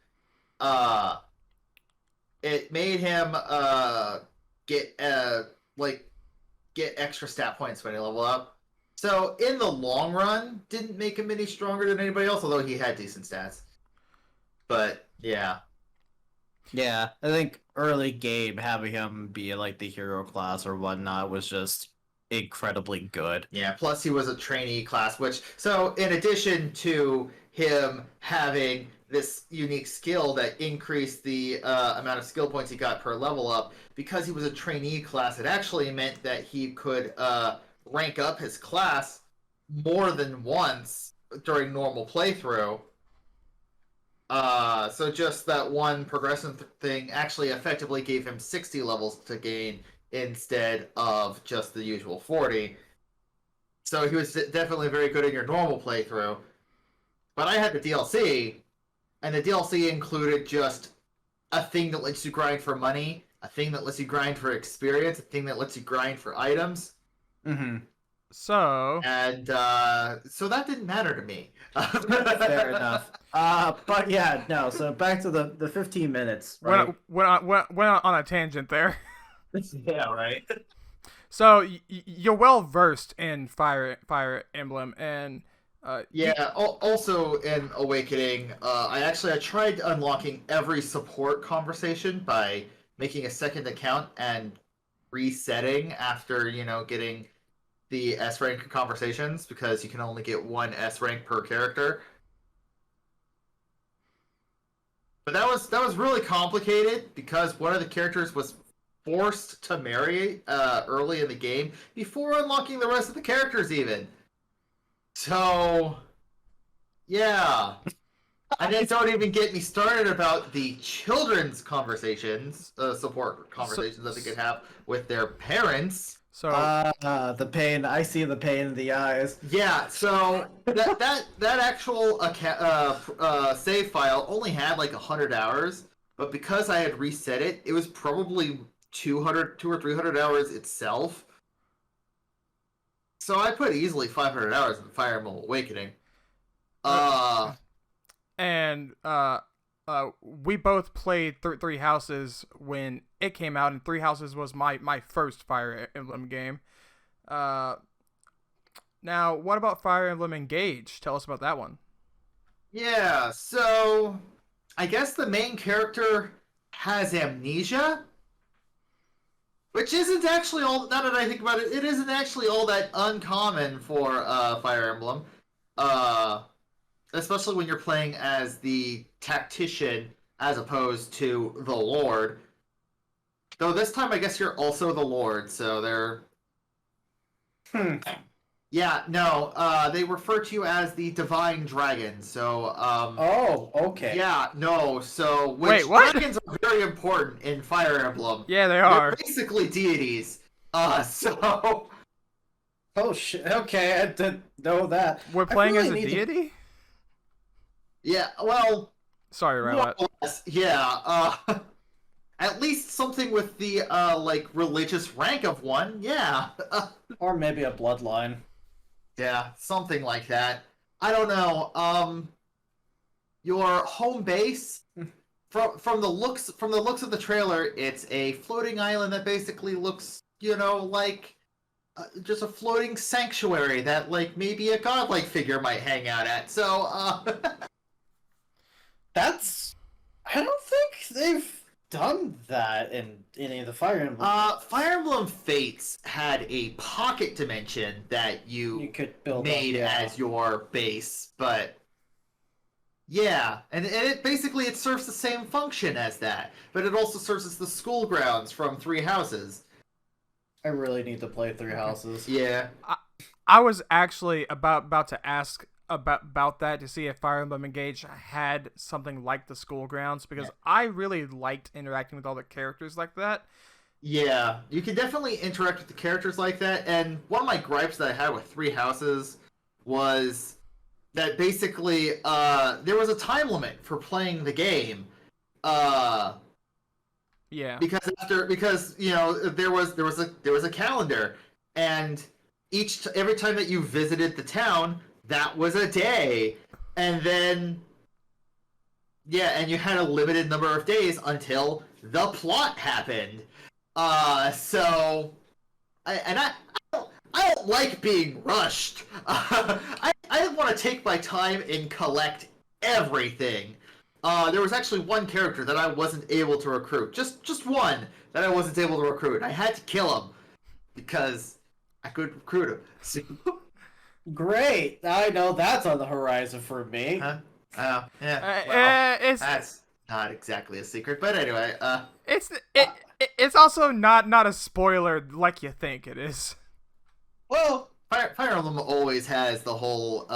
It made him get extra stat points when he leveled up. So in the long run, didn't make him any stronger than anybody else, although he had decent stats. But yeah.
Yeah, I think early game having him be like the hero class or whatnot was just incredibly good.
Yeah, plus he was a trainee class, so in addition to him having this unique skill that increased the amount of skill points he got per level up, because he was a trainee class, it actually meant that he could rank up his class more than once during normal playthrough. So just that one progression thing actually effectively gave him 60 levels to gain instead of just the usual 40. So he was definitely very good in your normal playthrough. But I had the DLC, and the DLC included just a thing that lets you grind for money, a thing that lets you grind for experience, a thing that lets you grind for items.
Mm-hmm.
So.
And so that didn't matter to me.
Fair enough. But yeah, no, so back to the 15 minutes, right?
Went on a tangent there.
Yeah, right.
So you're well versed in Fire Emblem, and
also in Awakening, I tried unlocking every support conversation by making a second account and resetting after getting the S rank conversations, because you can only get one S rank per character. But that was really complicated because one of the characters was forced to marry early in the game before unlocking the rest of the characters even. So, yeah. And then don't even get me started about the children's conversations, support conversations that they could have with their parents.
So
the pain. I see the pain in the eyes.
Yeah, so that actual save file only had like 100 hours, but because I had reset it, it was probably 200 or 300 hours itself. So I put easily 500 hours in Fire Emblem Awakening.
We both played Three Houses when it came out, and Three Houses was my first Fire Emblem game. Now, what about Fire Emblem Engage? Tell us about that one.
Yeah, so I guess the main character has amnesia, which isn't actually all. Now that I think about it, it isn't actually all that uncommon for Fire Emblem. Especially when you're playing as the tactician as opposed to the Lord. Though this time I guess you're also the Lord, so they're... Yeah, no, they refer to you as the Divine Dragon, so,
Oh, okay.
Yeah, no, so...
Wait, what?
Dragons are very important in Fire Emblem.
Yeah, they are.
They're basically deities. So...
Oh, shit. Okay, I didn't know that.
We're playing as a
need to-
deity?
Yeah, well...
Sorry, Rylot.
Yeah, at least something with the, religious rank of one, yeah.
Or maybe a bloodline.
Yeah, something like that. I don't know, your home base, from the looks of the trailer, it's a floating island that basically looks, like just a floating sanctuary that, maybe a godlike figure might hang out at, so,
I don't think they've done that in any of the Fire Emblem.
Fire Emblem Fates had a pocket dimension that
You could build
made
up, yeah.
as your base, but yeah, and it basically it serves the same function as that, but it also serves as the school grounds from Three Houses.
I really need to play Three Houses.
Yeah.
I was actually about to ask about that to see if Fire Emblem Engage had something like the school grounds, because I really liked interacting with all the characters like that.
Yeah, you can definitely interact with the characters like that, and one of my gripes that I had with Three Houses was that basically there was a time limit for playing the game.
Yeah.
Because you know there was a calendar, and every time that you visited the town, that was a day, and then and you had a limited number of days until the plot happened. So I don't like being rushed. I want to take my time and collect everything. There was actually one character that I wasn't able to recruit. Just one that I wasn't able to recruit. I had to kill him because I couldn't recruit him. So...
Great! I know that's on the horizon for me.
Huh? Yeah. Well,
It's
that's not exactly a secret, but anyway.
it's also not a spoiler like you think it is.
Well, Fire Emblem always has the whole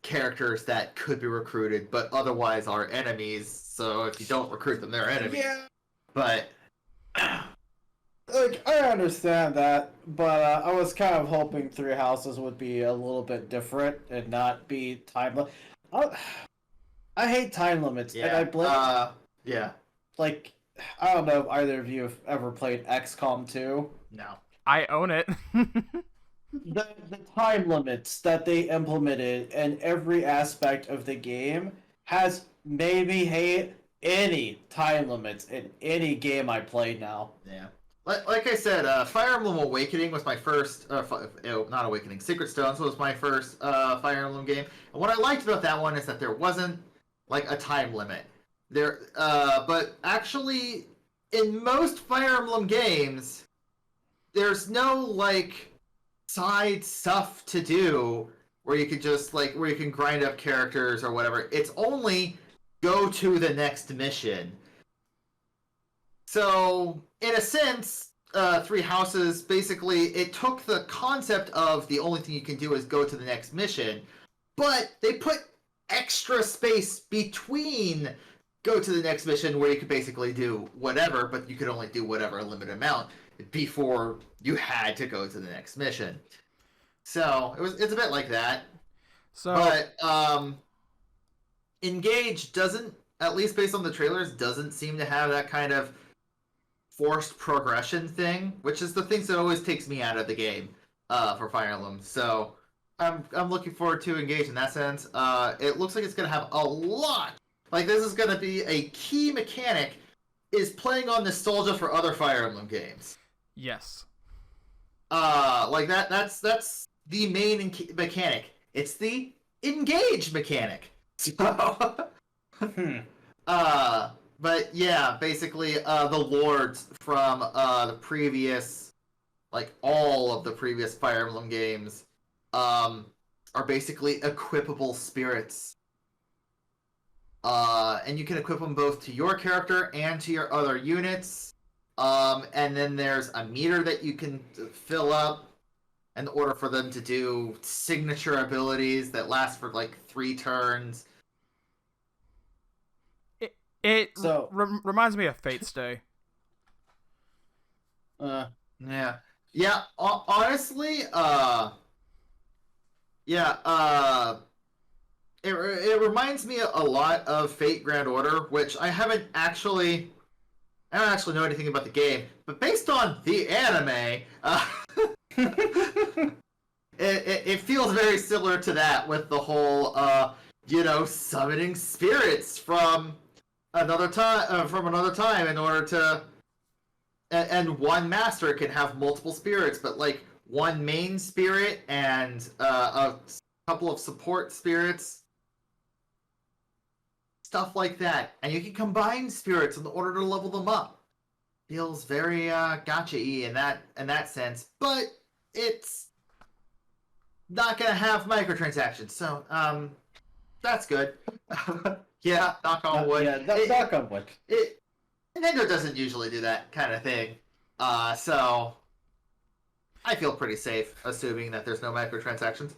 characters that could be recruited, but otherwise are enemies. So if you don't recruit them, they're enemies.
Yeah.
But
Like, I understand that, but I was kind of hoping Three Houses would be a little bit different and not be time I hate time limits, and I blame
yeah.
like, I don't know if either of you have ever played XCOM 2.
No.
I own it.
The time limits that they implemented in every aspect of the game has made me hate any time limits in any game I play now.
Yeah. Like I said, Fire Emblem Awakening was my first, not Awakening, Secret Stones was my first Fire Emblem game. And what I liked about that one is that there wasn't, like, a time limit. But actually, in most Fire Emblem games, there's no, like, side stuff to do where you could just, like, where you can grind up characters or whatever. It's only go to the next mission. So, in a sense, Three Houses, basically, it took the concept of the only thing you can do is go to the next mission, but they put extra space between go to the next mission where you could basically do whatever, but you could only do whatever a limited amount before you had to go to the next mission. So, it's a bit like that.
So,
But, Engage doesn't, at least based on the trailers, doesn't seem to have that kind of forced progression thing, which is the things that always takes me out of the game for Fire Emblem. So I'm looking forward to Engage in that sense. It looks like it's going to have a lot. Like, this is going to be a key mechanic is playing on nostalgia for other Fire Emblem games.
yes.
Like that's the main mechanic. It's the engage mechanic. So, but yeah, basically, the lords from the previous, like all of the previous Fire Emblem games, are basically equipable spirits. And you can equip them both to your character and to your other units. And then there's a meter that you can fill up in order for them to do signature abilities that last for like 3 turns.
It reminds me of Fate's Day.
Yeah. Honestly, it reminds me a lot of Fate Grand Order, which I don't actually know anything about the game, but based on the anime, it feels very similar to that, with the whole summoning spirits from another time in order to, and one master can have multiple spirits, but like one main spirit and a couple of support spirits, stuff like that, and you can combine spirits in order to level them up. Feels very gacha-y in that sense, but it's not gonna have microtransactions, so that's good. Yeah, knock on wood.
Knock on wood.
Nintendo doesn't usually do that kind of thing, so I feel pretty safe assuming that there's no microtransactions.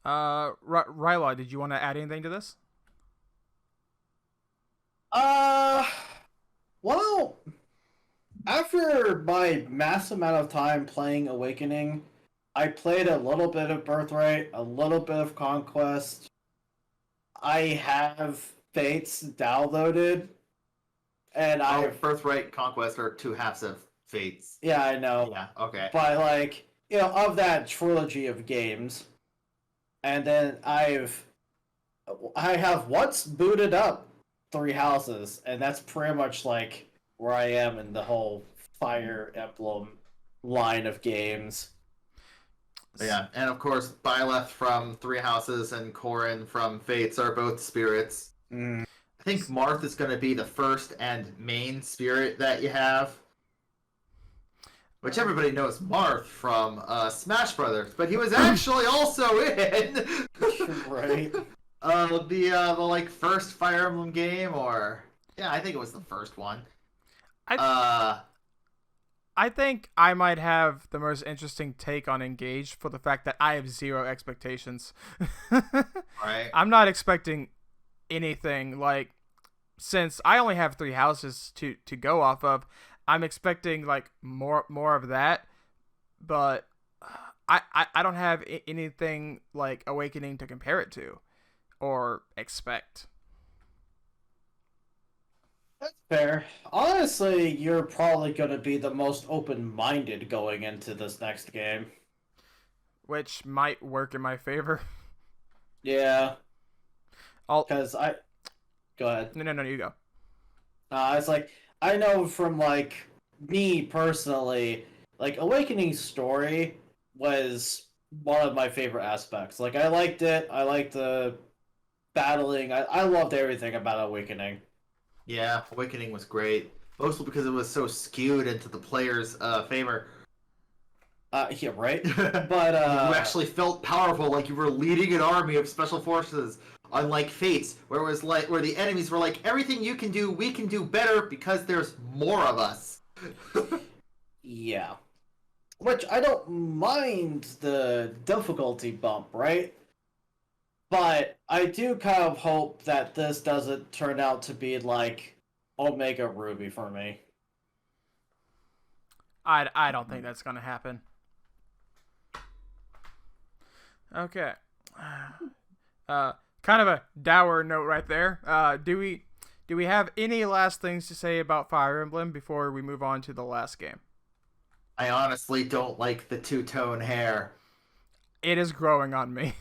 Rylot, did you want to add anything to this?
Well, after my mass amount of time playing Awakening, I played a little bit of Birthright, a little bit of Conquest. I have Fates downloaded, and
Birthright, Conquest are two halves of Fates.
Yeah, I know.
Yeah, okay.
But like, you know, of that trilogy of games, and then I have once booted up 3 houses, and that's pretty much like where I am in the whole Fire Emblem line of games.
Yeah, and of course, Byleth from 3 Houses and Corrin from Fates are both spirits. I think Marth is going to be the first and main spirit that you have. Which everybody knows Marth from Smash Brothers, but he was actually also in
Right.
the like first Fire Emblem game, or yeah, I think it was the first one.
I think I might have the most interesting take on Engage for the fact that I have 0 expectations.
Right.
I'm not expecting anything, like, since I only have 3 houses to go off of, I'm expecting like more of that, but I don't have anything like Awakening to compare it to or expect.
That's fair. Honestly, you're probably going to be the most open-minded going into this next game.
Which might work in my favor.
Yeah.
Go
ahead.
No, you go.
It's like, I know from, like, me personally, like, Awakening's story was one of my favorite aspects. Like, I liked it. I liked the battling. I loved everything about Awakening.
Yeah, Awakening was great. Mostly because it was so skewed into the player's favor.
Yeah, right? But,
you actually felt powerful, like you were leading an army of special forces. Unlike Fates, where it was like, where the enemies were like, everything you can do, we can do better because there's more of us.
Yeah. Which, I don't mind the difficulty bump, right? But I do kind of hope that this doesn't turn out to be like Omega Ruby for me.
I don't think that's gonna happen. Okay. Kind of a dour note right there. Do we have any last things to say about Fire Emblem before we move on to the last game?
I honestly don't like the two-tone hair.
It is growing on me.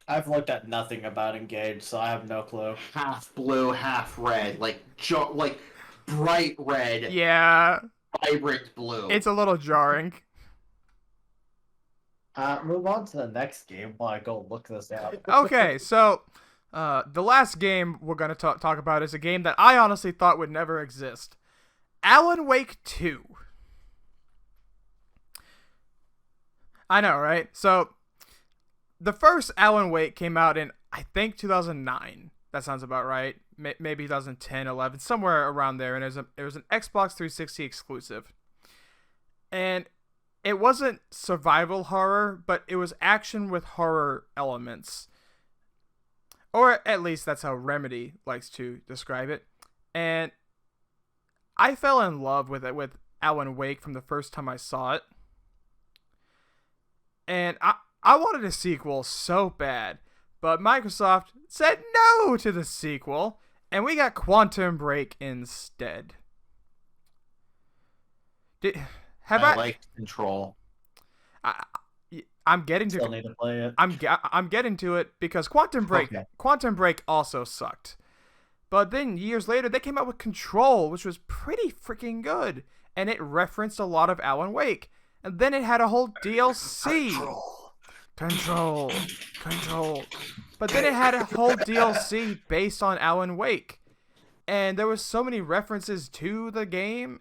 I've looked at nothing about Engage, so I have no clue.
Half blue, half red, like bright red.
Yeah.
Vibrant blue.
It's a little jarring.
Move on to the next game while I go look this out.
Okay, so the last game we're going to talk about is a game that I honestly thought would never exist. Alan Wake 2. I know, right? So the first Alan Wake came out in, I think, 2009. That sounds about right. Maybe 2010, 11, somewhere around there. And it was an Xbox 360 exclusive. And it wasn't survival horror, but it was action with horror elements. Or at least that's how Remedy likes to describe it. And I fell in love with it, with Alan Wake, from the first time I saw it. And I wanted a sequel so bad, but Microsoft said no to the sequel, and we got Quantum Break instead.
I liked Control.
I'm getting to.
Still need to play it.
I'm getting to it because Quantum Break also sucked. But then years later, they came out with Control, which was pretty freaking good, and it referenced a lot of Alan Wake. And then it had a whole DLC. control, control. But then it had a whole DLC based on Alan Wake. And there was so many references to the game.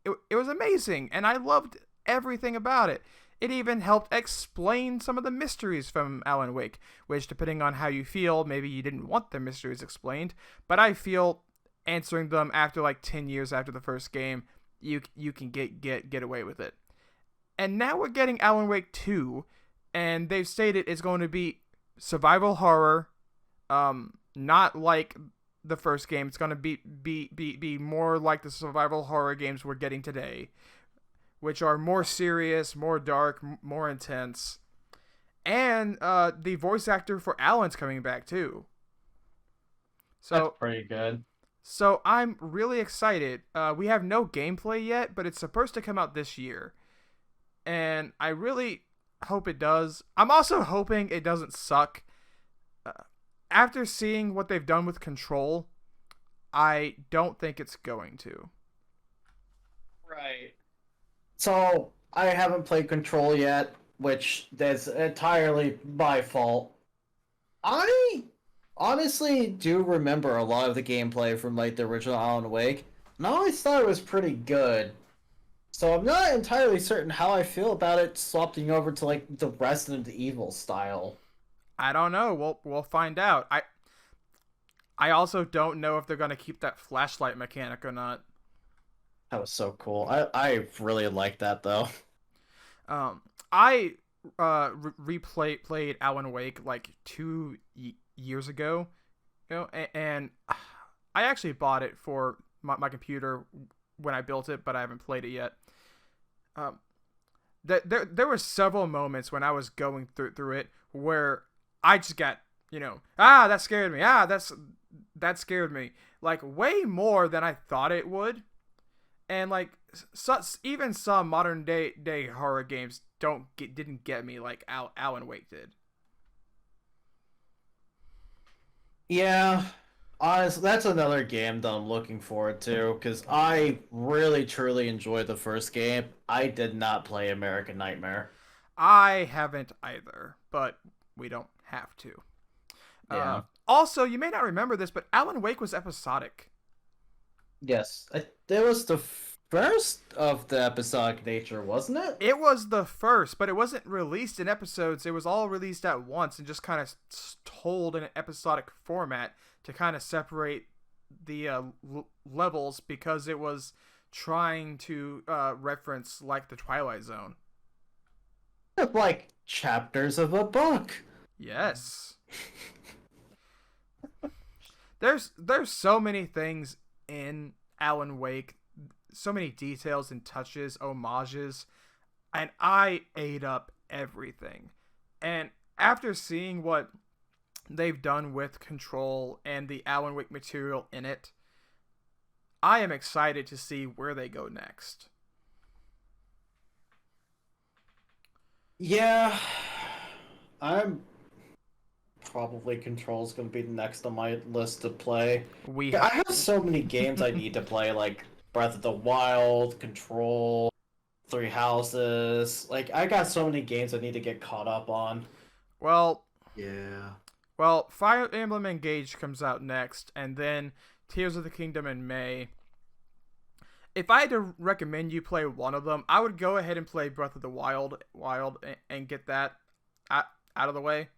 It was amazing, and I loved everything about it. It even helped explain some of the mysteries from Alan Wake, which, depending on how you feel, maybe you didn't want the mysteries explained, but I feel answering them after like 10 years after the first game, you can get away with it. And now we're getting Alan Wake 2, and they've stated it's going to be survival horror, not like the first game. It's going to be more like the survival horror games we're getting today, which are more serious, more dark, more intense. And the voice actor for Alan's coming back too. So
That's pretty good.
So I'm really excited. We have no gameplay yet, but it's supposed to come out this year. And I really hope it does. I'm also hoping it doesn't suck. After seeing what they've done with Control, I don't think it's going to.
Right. So, I haven't played Control yet, which is entirely my fault. I honestly do remember a lot of the gameplay from like the original Alan Wake, and I always thought it was pretty good. So I'm not entirely certain how I feel about it swapping over to like the Resident Evil style.
I don't know. We'll find out. I also don't know if they're gonna keep that flashlight mechanic or not.
That was so cool. I really like that though.
I played Alan Wake like 2 years ago, and I actually bought it for my computer when I built it, but I haven't played it yet. There were several moments when I was going through it where I just got, that scared me. That scared me. Like, way more than I thought it would. And, like, even some modern day horror games didn't get me like Alan Wake did.
Yeah, honestly, that's another game that I'm looking forward to, because I really, truly enjoyed the first game. I did not play American Nightmare.
I haven't either, but we don't have to.
Yeah.
Also, you may not remember this, but Alan Wake was episodic.
Yes, it was the first of the episodic nature, wasn't it?
It was the first, but it wasn't released in episodes. It was all released at once and just kind of told in an episodic format to kind of separate the levels, because it was trying to reference like the Twilight Zone.
Like chapters of a book.
Yes. There's so many things in Alan Wake, so many details and touches, homages, and I ate up everything. And after seeing what they've done with Control and the Alan Wake material in it, I am excited to see where they go next.
Yeah, I'm probably Control's gonna be next on my list to play. I have so many games I need to play, like Breath of the Wild, Control, Three Houses. Like, I got so many games I need to get caught up on.
Well,
Yeah.
Well, Fire Emblem Engage comes out next, and then Tears of the Kingdom in May. If I had to recommend you play one of them, I would go ahead and play Breath of the Wild and get that out of the way.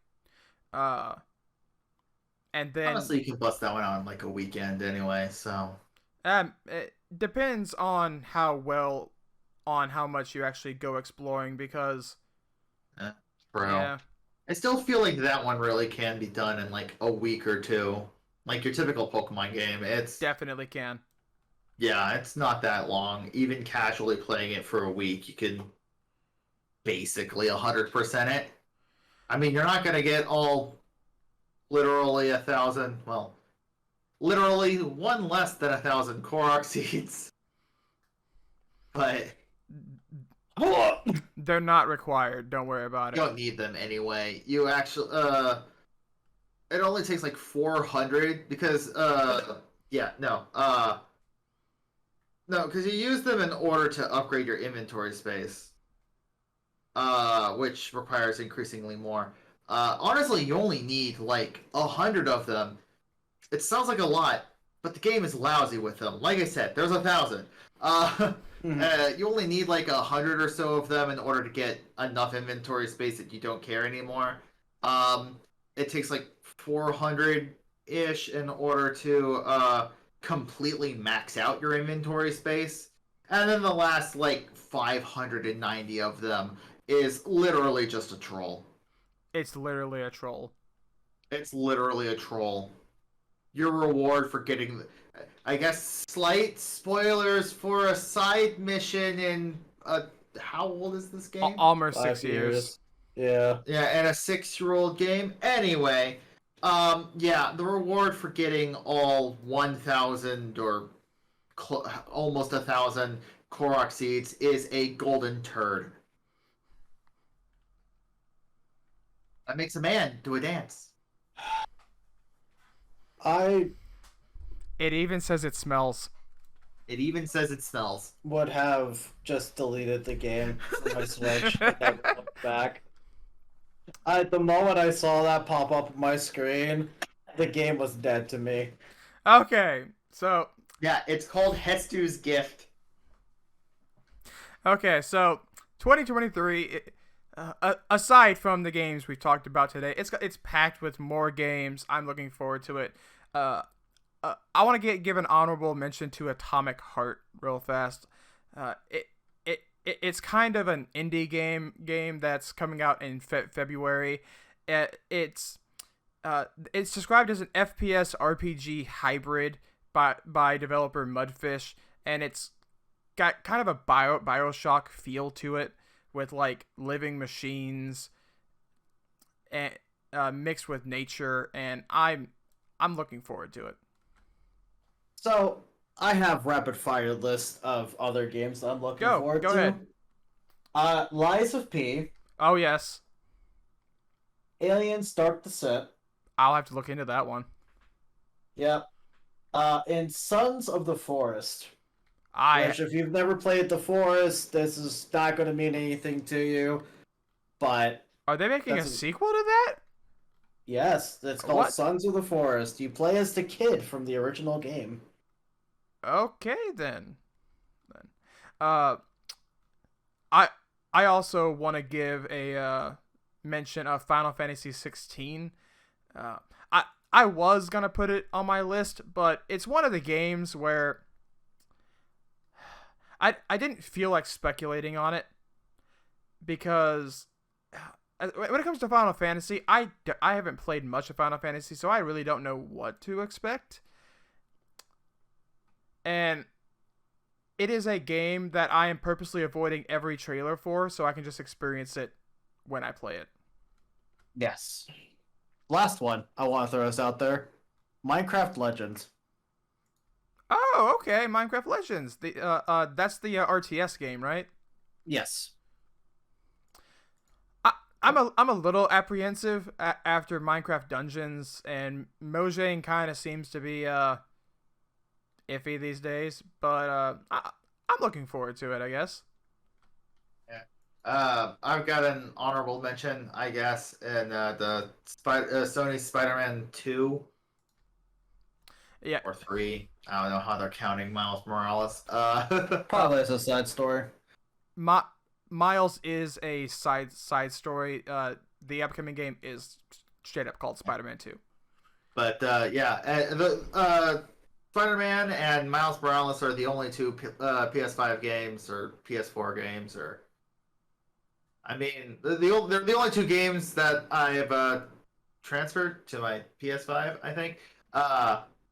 And then
Honestly, you can bust that one out in like a weekend anyway, so.
it depends on how much you actually go exploring, because
Bro.
yeah.
I still feel like that one really can be done in like a week or two. Like your typical Pokemon game. It's
Definitely can.
Yeah, it's not that long. Even casually playing it for a week, you can basically 100% it. I mean, you're not going to get all literally 1,000, well, literally one less than 1,000 Korok seeds. But
They're not required. Don't worry about
you
it.
don't need them anyway. You actually, it only takes like 400 because, no, because you use them in order to upgrade your inventory space. which requires increasingly more. Honestly, you only need like 100 of them. It sounds like a lot, but the game is lousy with them. Like I said, there's 1,000. You only need like 100 or so of them in order to get enough inventory space that you don't care anymore. It takes like 400-ish in order to completely max out your inventory space. And then the last like 590 of them is literally just a troll.
It's literally a troll.
It's literally a troll. Your reward for getting, I guess, slight spoilers for a side mission in how old is this game?
Almost 6
5
years.
Yeah.
Yeah, and a 6-year-old game. Anyway, yeah, the reward for getting all 1,000 or almost 1,000 Korok seeds is a golden turd. That makes a man do a dance.
I
It even says it smells.
It even says it smells.
would have just deleted the game from my Switch and never looked back. The moment I saw that pop up on my screen, the game was dead to me.
Okay, so
Yeah, it's called Hestu's Gift.
2023. Aside from the games we've talked about today, it's packed with more games. I'm looking forward to it. I want to give an honorable mention to Atomic Heart real fast. It's kind of an indie game that's coming out in February. It's described as an FPS RPG hybrid by developer Mudfish, and it's got kind of a BioShock feel to it, with like living machines and mixed with nature, and I'm looking forward to it.
So I have rapid fire list of other games that I'm looking forward
Go
to.
ahead.
Lies of P,
Oh yes,
Aliens Dark Descent.
I'll have to look into that one.
Yep. And Sons of the Forest.
I
Which, if you've never played The Forest, this is not going to mean anything to you. But
Are they making a
That's a-
sequel to that?
yes, it's called
What?
Sons of the Forest. You play as the kid from the original game.
Okay then. I also want to give a mention of Final Fantasy 16. I was gonna put it on my list, but it's one of the games where I didn't feel like speculating on it, because when it comes to Final Fantasy, I haven't played much of Final Fantasy, so I really don't know what to expect. And it is a game that I am purposely avoiding every trailer for, so I can just experience it when I play it.
Yes. Last one I want to throw us out there. Minecraft Legends.
Oh, okay, Minecraft Legends. That's the RTS game, right?
Yes.
I'm a little apprehensive after Minecraft Dungeons, and Mojang kind of seems to be iffy these days, but I'm looking forward to it, I guess.
I've got an honorable mention, I guess, in the Sony Spider-Man 2
Yeah,
or 3. I don't know how they're counting Miles Morales.
Probably as a side story.
Miles is a side story. The upcoming game is straight up called Spider-Man 2.
But yeah, the Spider-Man and Miles Morales are the only two PS5 games or PS4 games, or I mean, they're the only two games that I've transferred to my PS5, I think,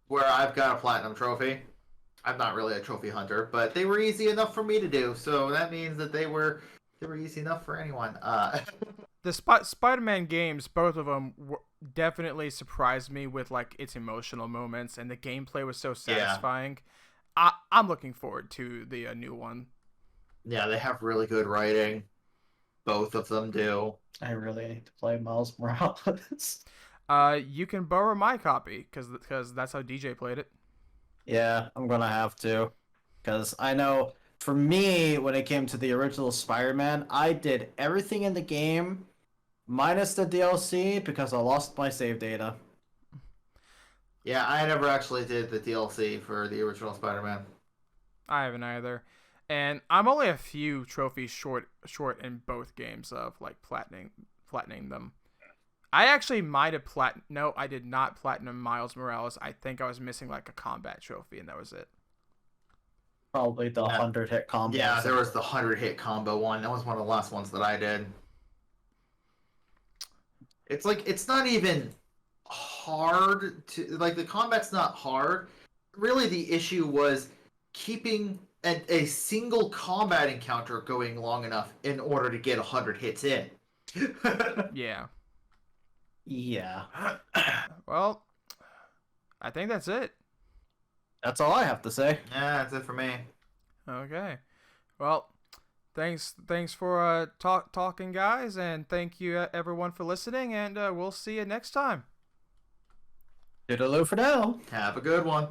where I've got a platinum trophy. I'm not really a trophy hunter, but they were easy enough for me to do, so that means that they were easy enough for anyone.
The Spider-Man games, both of them, definitely surprised me with like its emotional moments, and the gameplay was so satisfying. Yeah. I'm looking forward to the new one.
Yeah, they have really good writing. Both of them do.
I really need to play Miles Morales.
You can borrow my copy because that's how DJ played it.
Yeah, I'm gonna have to, because I know for me, when it came to the original Spider-Man, I did everything in the game minus the DLC because I lost my save data.
Yeah, I never actually did the DLC for the original Spider-Man.
I haven't either. And I'm only a few trophies short in both games of like platining them. I actually might have no, I did not platinum Miles Morales. I think I was missing like a combat trophy, and that was it.
Probably the 100-hit combo.
Yeah, there was the 100-hit combo one. That was one of the last ones that I did. It's like, it's not even hard to, like, the combat's not hard. Really, the issue was keeping a single combat encounter going long enough in order to get 100 hits in.
Yeah.
Yeah.
Well, I think that's it.
That's all I have to say.
Yeah, that's it for me.
Okay. Well, thanks for talking, guys, and thank you everyone for listening, and we'll see you next time.
Toodaloo for now.
Have a good one.